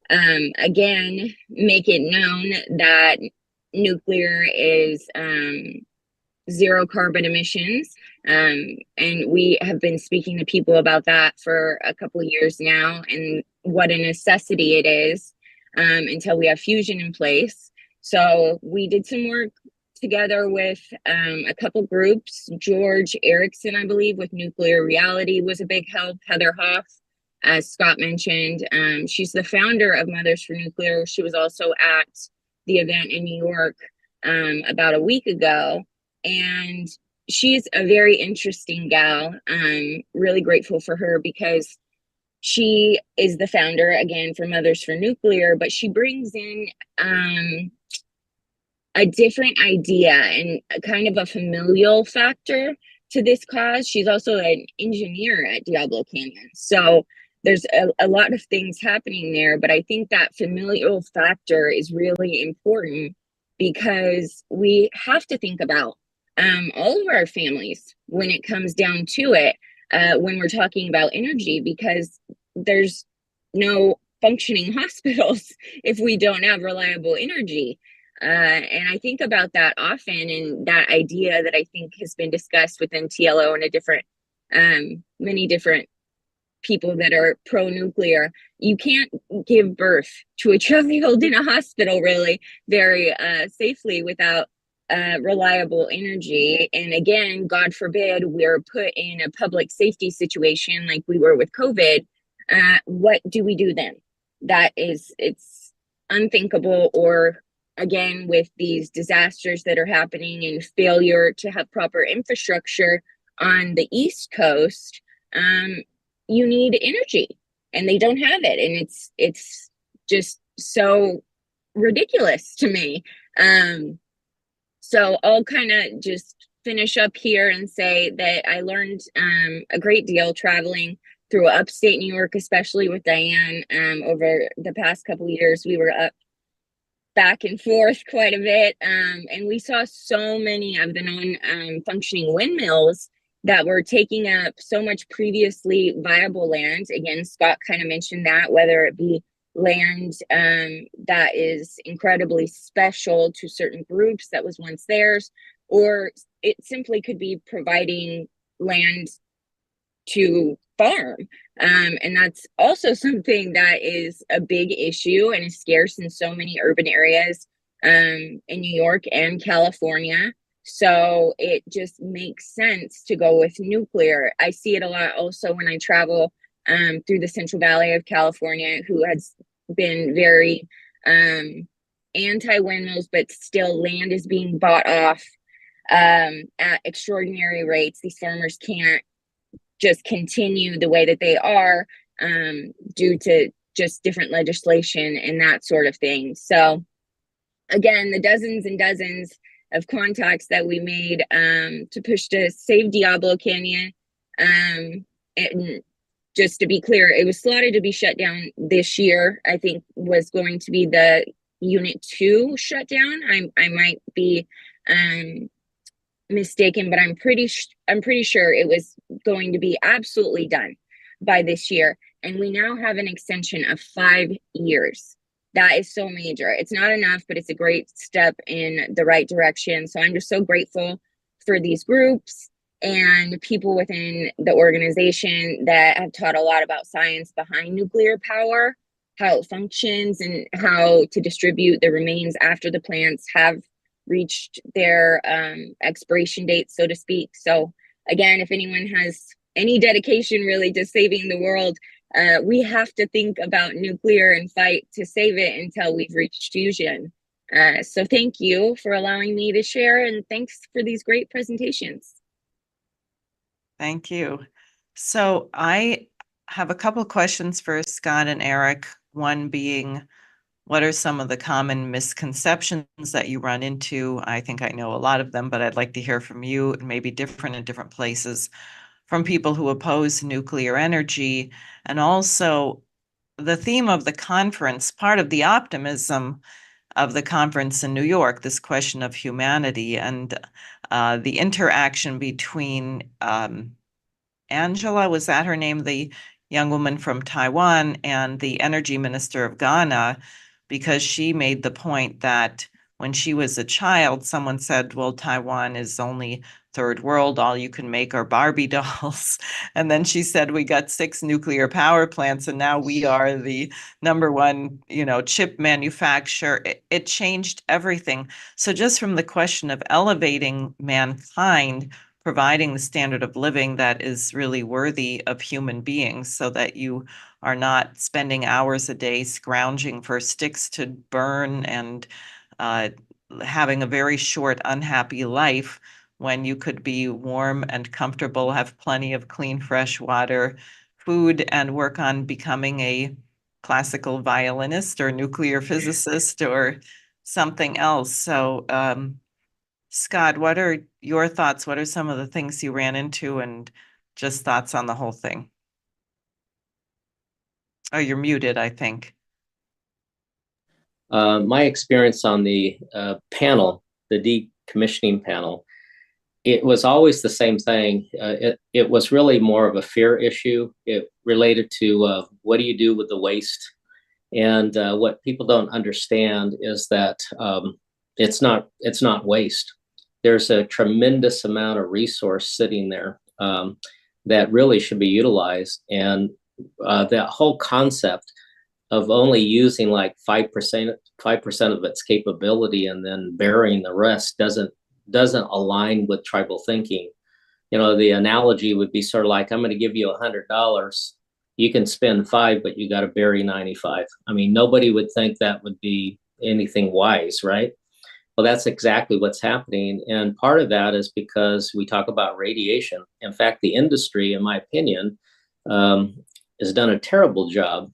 again, make it known that nuclear is zero carbon emissions. And we have been speaking to people about that for a couple of years now, and what a necessity it is until we have fusion in place. So we did some work together with a couple groups. George Erickson, I believe, with Nuclear Reality was a big help. Heather Hoff, as Scott mentioned, she's the founder of Mothers for Nuclear. She was also at the event in New York about a week ago. And she's a very interesting gal. I'm really grateful for her because she is the founder, again, for Mothers for Nuclear, but she brings in a different idea and a kind of a familial factor to this cause. She's also an engineer at Diablo Canyon. So there's a lot of things happening there, but I think that familial factor is really important because we have to think about all of our families when it comes down to it, when we're talking about energy, because there's no functioning hospitals if we don't have reliable energy. And I think about that often, and that idea that I think has been discussed within TLO and many different people that are pro-nuclear. You can't give birth to a child in a hospital really very safely without reliable energy. And again, God forbid we're put in a public safety situation like we were with COVID. What do we do then? It's unthinkable. Or again, with these disasters that are happening and failure to have proper infrastructure on the East Coast, you need energy and they don't have it. And it's just so ridiculous to me. So I'll kind of just finish up here and say that I learned a great deal traveling through upstate New York, especially with Diane. Over the past couple of years, we were up back and forth quite a bit. And we saw so many of the non-functioning windmills that were taking up so much previously viable land. Again, Scott kind of mentioned that, whether it be land that is incredibly special to certain groups that was once theirs, or it simply could be providing land to farm. And that's also something that is a big issue and is scarce in so many urban areas in New York and California. So it just makes sense to go with nuclear. I see it a lot also when I travel through the Central Valley of California, who has been very anti-windmills, but still land is being bought off at extraordinary rates. These farmers can't just continue the way that they are due to just different legislation and that sort of thing. So again, the dozens and dozens of contacts that we made to push to save Diablo Canyon. And just to be clear, it was slotted to be shut down this year. I think was going to be the Unit 2 shutdown. I might be mistaken, but I'm pretty sure it was going to be absolutely done by this year. And we now have an extension of 5 years. That is so major. It's not enough, but it's a great step in the right direction. So I'm just so grateful for these groups and people within the organization that have taught a lot about science behind nuclear power, how it functions, and how to distribute the remains after the plants have reached their expiration date, so to speak. So again, if anyone has any dedication really to saving the world, we have to think about nuclear and fight to save it until we've reached fusion. So thank you for allowing me to share, and thanks for these great presentations. Thank you. So I have a couple of questions for Scott and Eric. One being, what are some of the common misconceptions that you run into? I think I know a lot of them, but I'd like to hear from you, and maybe different in different places, from people who oppose nuclear energy. And also the theme of the conference, part of the optimism of the conference in New York, this question of humanity and the interaction between Angela, was that her name, the young woman from Taiwan, and the energy minister of Ghana, because she made the point that when she was a child, someone said, well, Taiwan is only third world, all you can make are Barbie dolls. And then she said, we got 6 nuclear power plants, and now we are the #1, chip manufacturer. It changed everything. So just from the question of elevating mankind, providing the standard of living that is really worthy of human beings, so that you are not spending hours a day scrounging for sticks to burn and having a very short, unhappy life, when you could be warm and comfortable, have plenty of clean, fresh water, food, and work on becoming a classical violinist or nuclear physicist or something else. So, Scott, what are your thoughts? What are some of the things you ran into, and just thoughts on the whole thing? Oh, you're muted, I think. My experience on the panel, the decommissioning panel, it was always the same thing. It was really more of a fear issue. It related to what do you do with the waste? And what people don't understand is that it's not waste. There's a tremendous amount of resource sitting there that really should be utilized. And that whole concept of only using like 5% of its capability and then burying the rest doesn't align with tribal thinking. You know, the analogy would be sort of like, I'm going to give you $100. You can spend 5, but you got to bury 95. I mean, nobody would think that would be anything wise, right? Well, that's exactly what's happening. And part of that is because we talk about radiation. In fact, the industry, in my opinion, has done a terrible job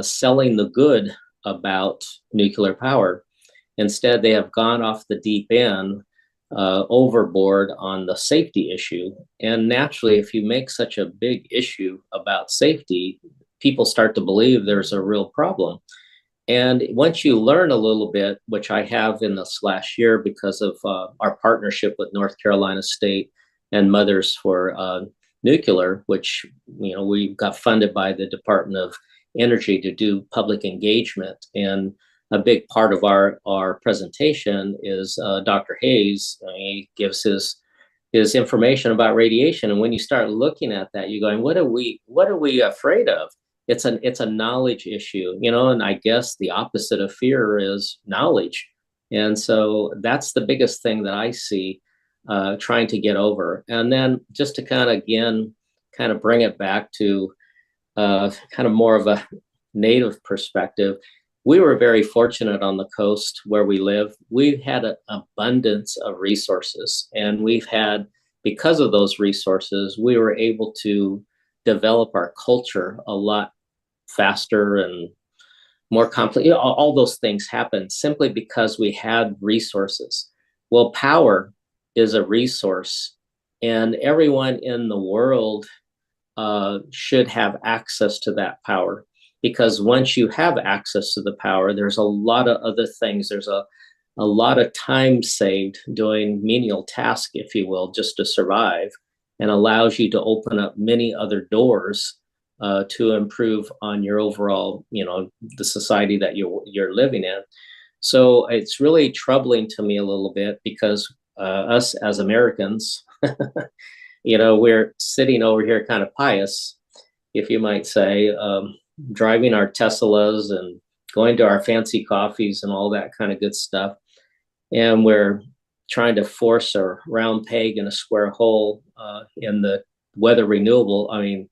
selling the good about nuclear power. Instead, they have gone off the deep end, overboard on the safety issue. And naturally, if you make such a big issue about safety, people start to believe there's a real problem. And once you learn a little bit, which I have in this last year because of our partnership with North Carolina State and Mothers for Nuclear, which, you know, we got funded by the Department of Energy to do public engagement. And a big part of our presentation is Dr. Hayes. He gives his information about radiation. And when you start looking at that, you're going, what are we afraid of? It's a knowledge issue, you know, and I guess the opposite of fear is knowledge. And so that's the biggest thing that I see trying to get over. And then just to kind of bring it back to kind of more of a native perspective, we were very fortunate on the coast where we live. We've had an abundance of resources, and because of those resources, we were able to develop our culture a lot faster and more complex. You know, all those things happen simply because we had resources. Well, power is a resource, and everyone in the world should have access to that power, because once you have access to the power, there's a lot of other things. There's a lot of time saved doing menial tasks, if you will, just to survive, and allows you to open up many other doors to improve on your overall, you know, the society that you're living in. So it's really troubling to me a little bit because us as Americans, you know, we're sitting over here kind of pious, if you might say, driving our Teslas and going to our fancy coffees and all that kind of good stuff. And we're trying to force a round peg in a square hole in the weather reliant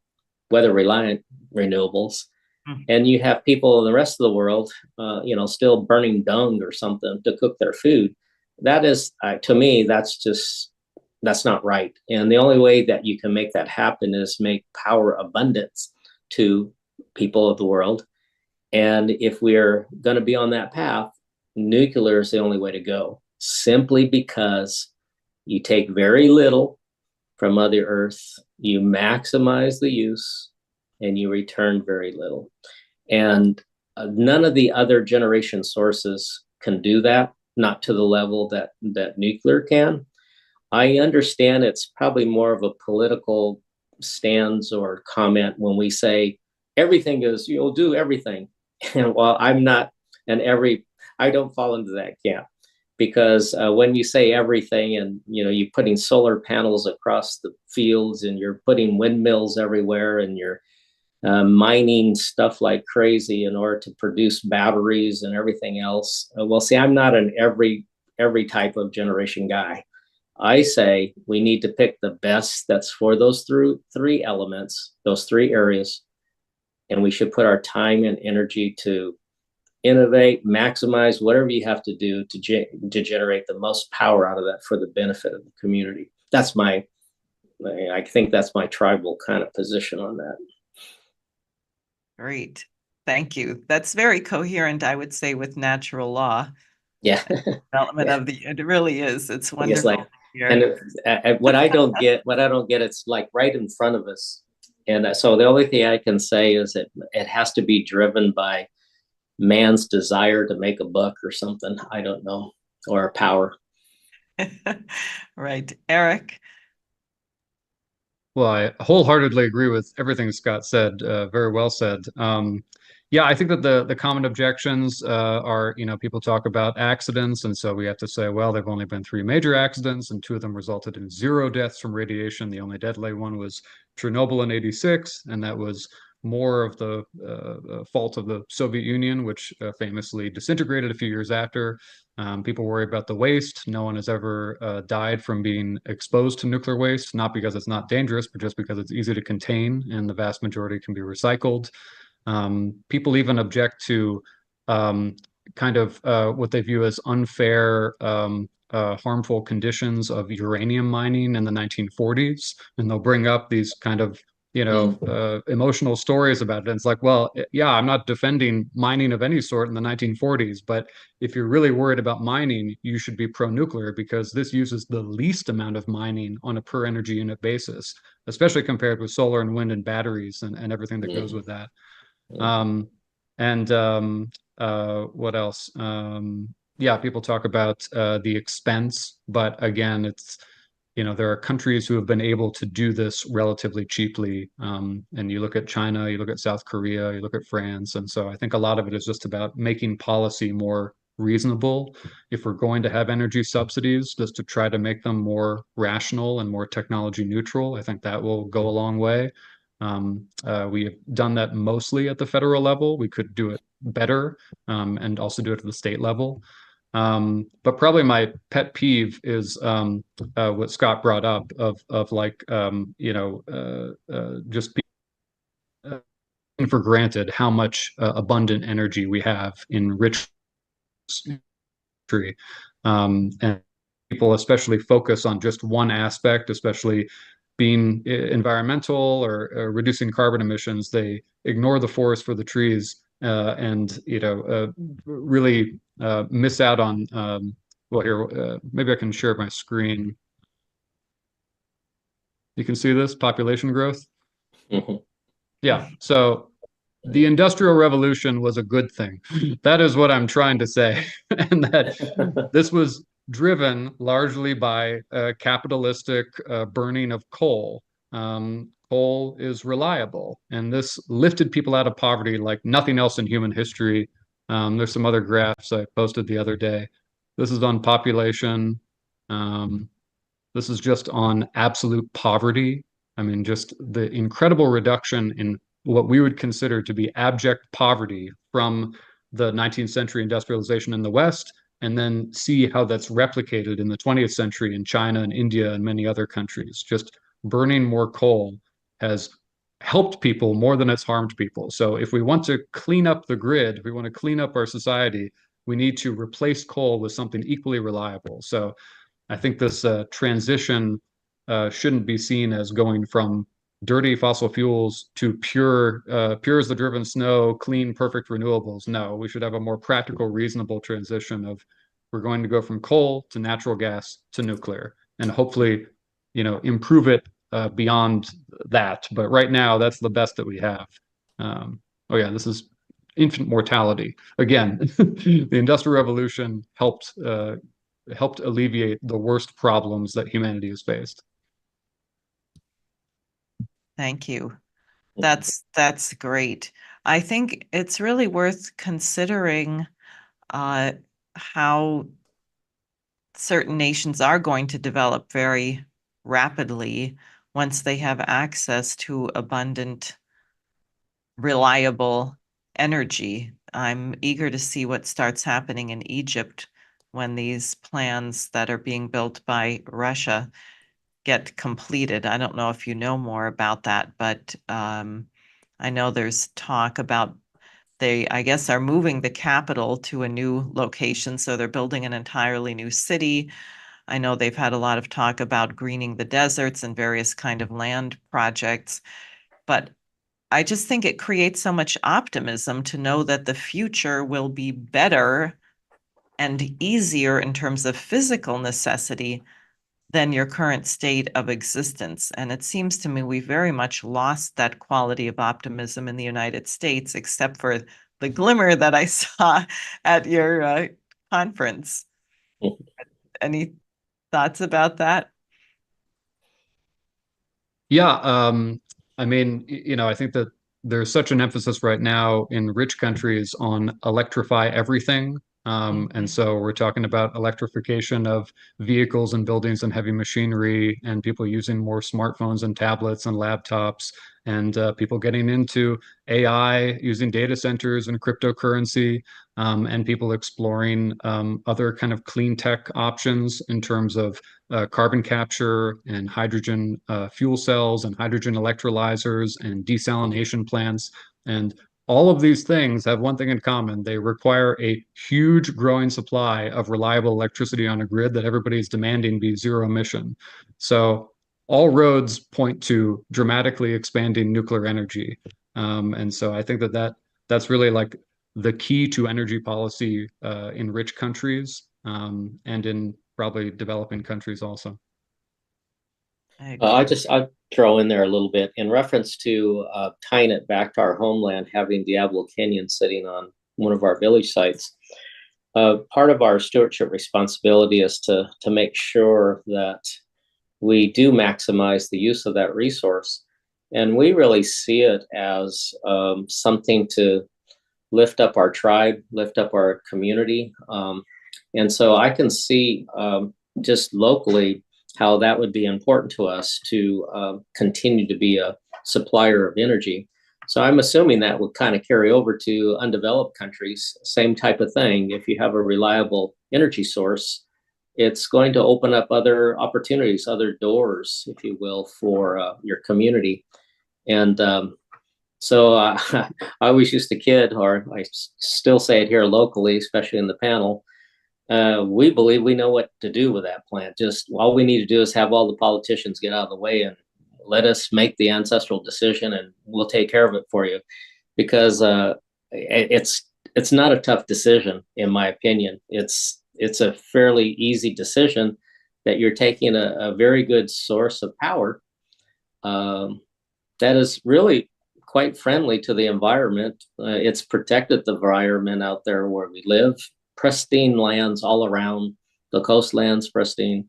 renewables. Mm-hmm. And you have people in the rest of the world, you know, still burning dung or something to cook their food. That is, to me, that's not right. And the only way that you can make that happen is make power abundance to people of the world. And if we're going to be on that path, nuclear is the only way to go, simply because you take very little from Mother Earth, you maximize the use, and you return very little. And none of the other generation sources can do that, not to the level that nuclear can. I understand it's probably more of a political stance or comment when we say everything is, you'll do everything. And while I'm not, I don't fall into that camp, because when you say everything and, you know, you're putting solar panels across the fields and you're putting windmills everywhere and you're mining stuff like crazy in order to produce batteries and everything else. Well, see, I'm not an every type of generation guy. I say we need to pick the best that's for those three elements, those three areas. And we should put our time and energy to innovate, maximize whatever you have to do to generate the most power out of that for the benefit of the community. I think that's my tribal kind of position on that. Great. Thank you. That's very coherent, I would say, with natural law. Yeah. Development it really is. It's wonderful. It's like, and what I don't get, it's like right in front of us. And so the only thing I can say is that it has to be driven by man's desire to make a buck or something. I don't know, or power. Right. Eric? Well, I wholeheartedly agree with everything Scott said. Very well said. Yeah, I think that the common objections are, you know, people talk about accidents, and so we have to say, well, there've only been 3 major accidents, and 2 of them resulted in 0 deaths from radiation. The only deadly one was Chernobyl in '86, and that was more of the fault of the Soviet Union, which famously disintegrated a few years after. People worry about the waste. No one has ever died from being exposed to nuclear waste, not because it's not dangerous, but just because it's easy to contain and the vast majority can be recycled. People even object to kind of what they view as unfair, harmful conditions of uranium mining in the 1940s. And they'll bring up these kind of emotional stories about it. And it's like, well, yeah, I'm not defending mining of any sort in the 1940s, but if you're really worried about mining, you should be pro-nuclear because this uses the least amount of mining on a per energy unit basis, especially compared with solar and wind and batteries and everything that goes with that. What else? Yeah, people talk about the expense, but again, it's there are countries who have been able to do this relatively cheaply. And you look at China, you look at South Korea, you look at France. And so I think a lot of it is just about making policy more reasonable. If we're going to have energy subsidies, just to try to make them more rational and more technology neutral, I think that will go a long way. We have done that mostly at the federal level. We could do it better and also do it at the state level. But probably my pet peeve is what Scott brought up of like just being for granted how much abundant energy we have in rich country, and people especially focus on just one aspect, especially being environmental or reducing carbon emissions. They ignore the forest for the trees and really miss out on well here maybe I can share my screen. You can see this population growth. Yeah, so the Industrial Revolution was a good thing. That is what I'm trying to say. And that this was driven largely by capitalistic burning of coal. Coal is reliable, and this lifted people out of poverty like nothing else in human history. There's some other graphs I posted the other day. This is on population. This is just on absolute poverty. I mean, just the incredible reduction in what we would consider to be abject poverty from the 19th century industrialization in the West, and then see how that's replicated in the 20th century in China and India and many other countries. Just burning more coal has helped people more than it's harmed people. So if we want to clean up the grid, if we want to clean up our society, we need to replace coal with something equally reliable. So I think this transition shouldn't be seen as going from dirty fossil fuels to pure as the driven snow, clean, perfect renewables. No, we should have a more practical, reasonable transition of we're going to go from coal to natural gas to nuclear, and hopefully, improve it beyond that. But right now, that's the best that we have. Oh yeah, this is infant mortality. Again, the Industrial Revolution helped alleviate the worst problems that humanity has faced. Thank you. That's great. I think it's really worth considering how certain nations are going to develop very rapidly once they have access to abundant, reliable energy. I'm eager to see what starts happening in Egypt when these plans that are being built by Russia get completed. I don't know if you know more about that, but I know there's talk about they, I guess, are moving the capital to a new location. So they're building an entirely new city. I know they've had a lot of talk about greening the deserts and various kind of land projects, but I just think it creates so much optimism to know that the future will be better and easier in terms of physical necessity than your current state of existence. And it seems to me we very much lost that quality of optimism in the United States, except for the glimmer that I saw at your conference. Any thoughts about that? Yeah, I mean, I think that there's such an emphasis right now in rich countries on electrify everything. And so we're talking about electrification of vehicles and buildings and heavy machinery and people using more smartphones and tablets and laptops. and people getting into AI, using data centers and cryptocurrency, and people exploring other kind of clean tech options in terms of carbon capture and hydrogen fuel cells and hydrogen electrolyzers and desalination plants. And all of these things have one thing in common. They require a huge growing supply of reliable electricity on a grid that everybody is demanding be zero emission. So all roads point to dramatically expanding nuclear energy. And so I think that's really like the key to energy policy in rich countries and in probably developing countries also. I'd throw in there a little bit in reference to tying it back to our homeland, having Diablo Canyon sitting on one of our village sites. Part of our stewardship responsibility is to make sure that we do maximize the use of that resource. And we really see it as something to lift up our tribe, lift up our community. And so I can see just locally how that would be important to us to continue to be a supplier of energy. So I'm assuming that would kind of carry over to undeveloped countries, same type of thing. If you have a reliable energy source, it's going to open up other opportunities, other doors, if you will, for your community. And so I always used to kid, or I still say it here locally, especially in the panel, we believe we know what to do with that plant. Just all we need to do is have all the politicians get out of the way and let us make the ancestral decision, and we'll take care of it for you. Because it's not a tough decision, in my opinion. It's a fairly easy decision that you're taking a very good source of power that is really quite friendly to the environment. It's protected the environment out there where we live. Pristine lands all around, the coastlands pristine.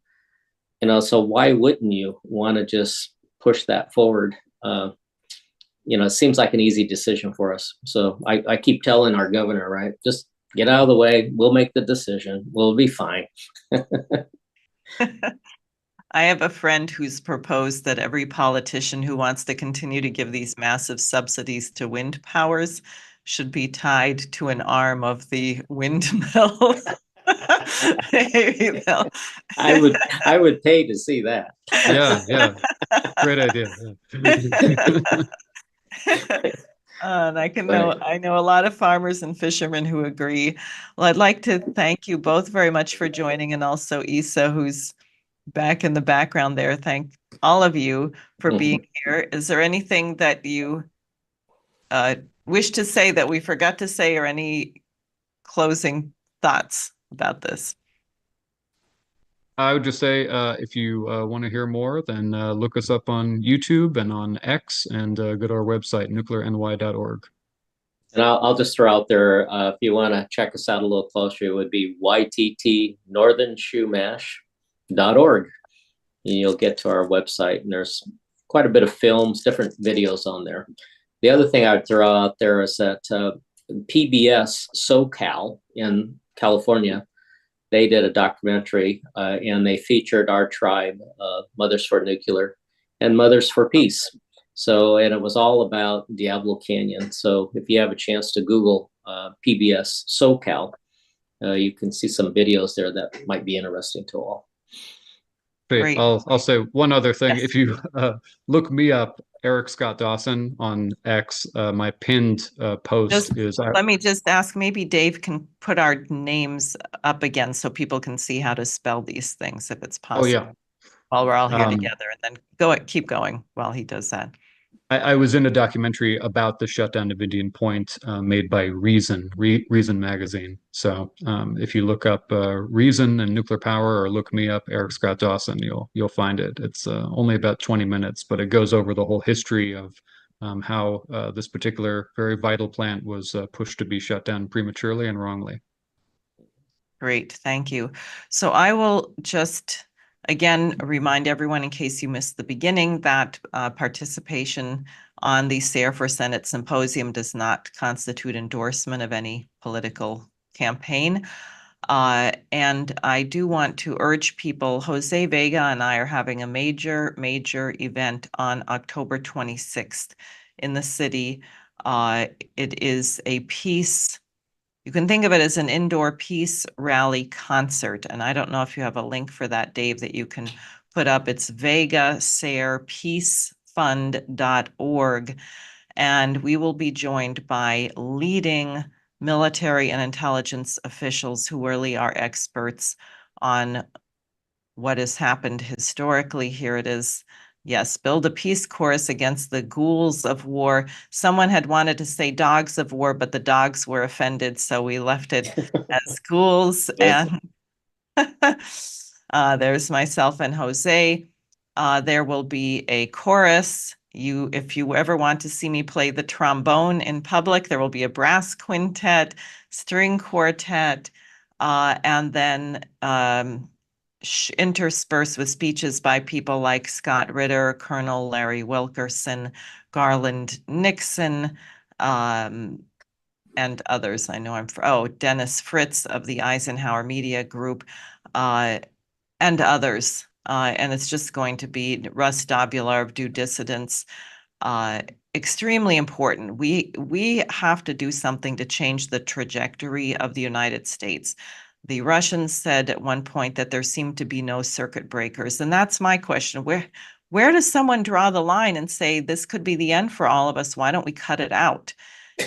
So why wouldn't you want to just push that forward? It seems like an easy decision for us. So I keep telling our governor, right, just get out of the way. We'll make the decision. We'll be fine. I have a friend who's proposed that every politician who wants to continue to give these massive subsidies to wind powers should be tied to an arm of the windmill. I would pay to see that. Yeah. Great idea. And I know a lot of farmers and fishermen who agree. Well, I'd like to thank you both very much for joining, and also Isa, who's back in the background there. Thank all of you for being here. Is there anything that you wish to say that we forgot to say, or any closing thoughts about this? I would just say, if you want to hear more, then look us up on YouTube and on X, and go to our website, nuclearny.org. And I'll just throw out there, if you want to check us out a little closer, it would be YTT Northern Chumash.org. And you'll get to our website, and there's quite a bit of films, different videos on there. The other thing I would throw out there is that PBS SoCal in California, they did a documentary and they featured our tribe, Mothers for Nuclear and Mothers for Peace. And it was all about Diablo Canyon. So if you have a chance to Google PBS SoCal, you can see some videos there that might be interesting to all. Great. I'll say one other thing. Yes. If you look me up, Eric Scott Dawson on X, my pinned post is... Let me just ask, maybe Dave can put our names up again so people can see how to spell these things, if it's possible. Oh, yeah. While we're all here together, and then keep going while he does that. I was in a documentary about the shutdown of Indian Point made by Reason magazine. So if you look up Reason and nuclear power, or look me up, Eric Scott Dawson, you'll find it. It's only about 20 minutes, but it goes over the whole history of how this particular very vital plant was pushed to be shut down prematurely and wrongly. Great, thank you. So I will just again remind everyone, in case you missed the beginning, that participation on the SARE for Senate Symposium does not constitute endorsement of any political campaign. And I do want to urge people, Jose Vega and I are having a major event on October 26th in the city. It is a peace, you can think of it as an indoor peace rally concert. And I don't know if you have a link for that, Dave, that you can put up. It's vegasairpeacefund.org. And we will be joined by leading military and intelligence officials who really are experts on what has happened historically. Here it is. Yes, build a peace chorus against the ghouls of war. Someone had wanted to say dogs of war, but the dogs were offended, so we left it as ghouls. And there's myself and Jose. There will be a chorus. If you ever want to see me play the trombone in public, there will be a brass quintet, string quartet, and then interspersed with speeches by people like Scott Ritter, Colonel Larry Wilkerson, Garland Nixon, and others. I know Dennis Fritz of the Eisenhower Media Group, and others. And it's just going to be Russ Dobular of Due Dissidence. Extremely important. We have to do something to change the trajectory of the United States. The Russians said at one point that there seemed to be no circuit breakers. And that's my question. Where does someone draw the line and say this could be the end for all of us? Why don't we cut it out?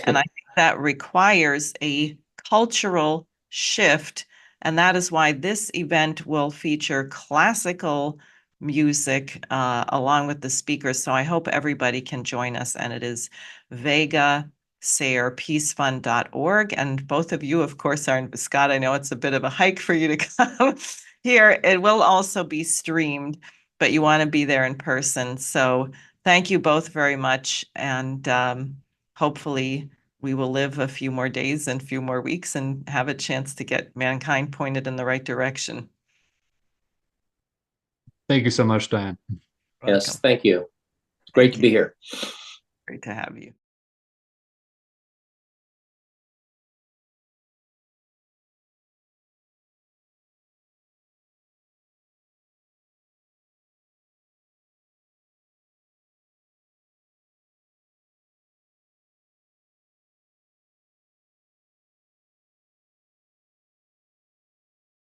And I think that requires a cultural shift. And that is why this event will feature classical music along with the speakers. So I hope everybody can join us. And it is vegasairpeacefund.org. And both of you, of course, are in Scott. I know it's a bit of a hike for you to come here. It will also be streamed, but you want to be there in person. So thank you both very much. And hopefully we will live a few more days and a few more weeks and have a chance to get mankind pointed in the right direction. Thank you so much, Diane. Yes, thank you. It's great to be here. Great to have you.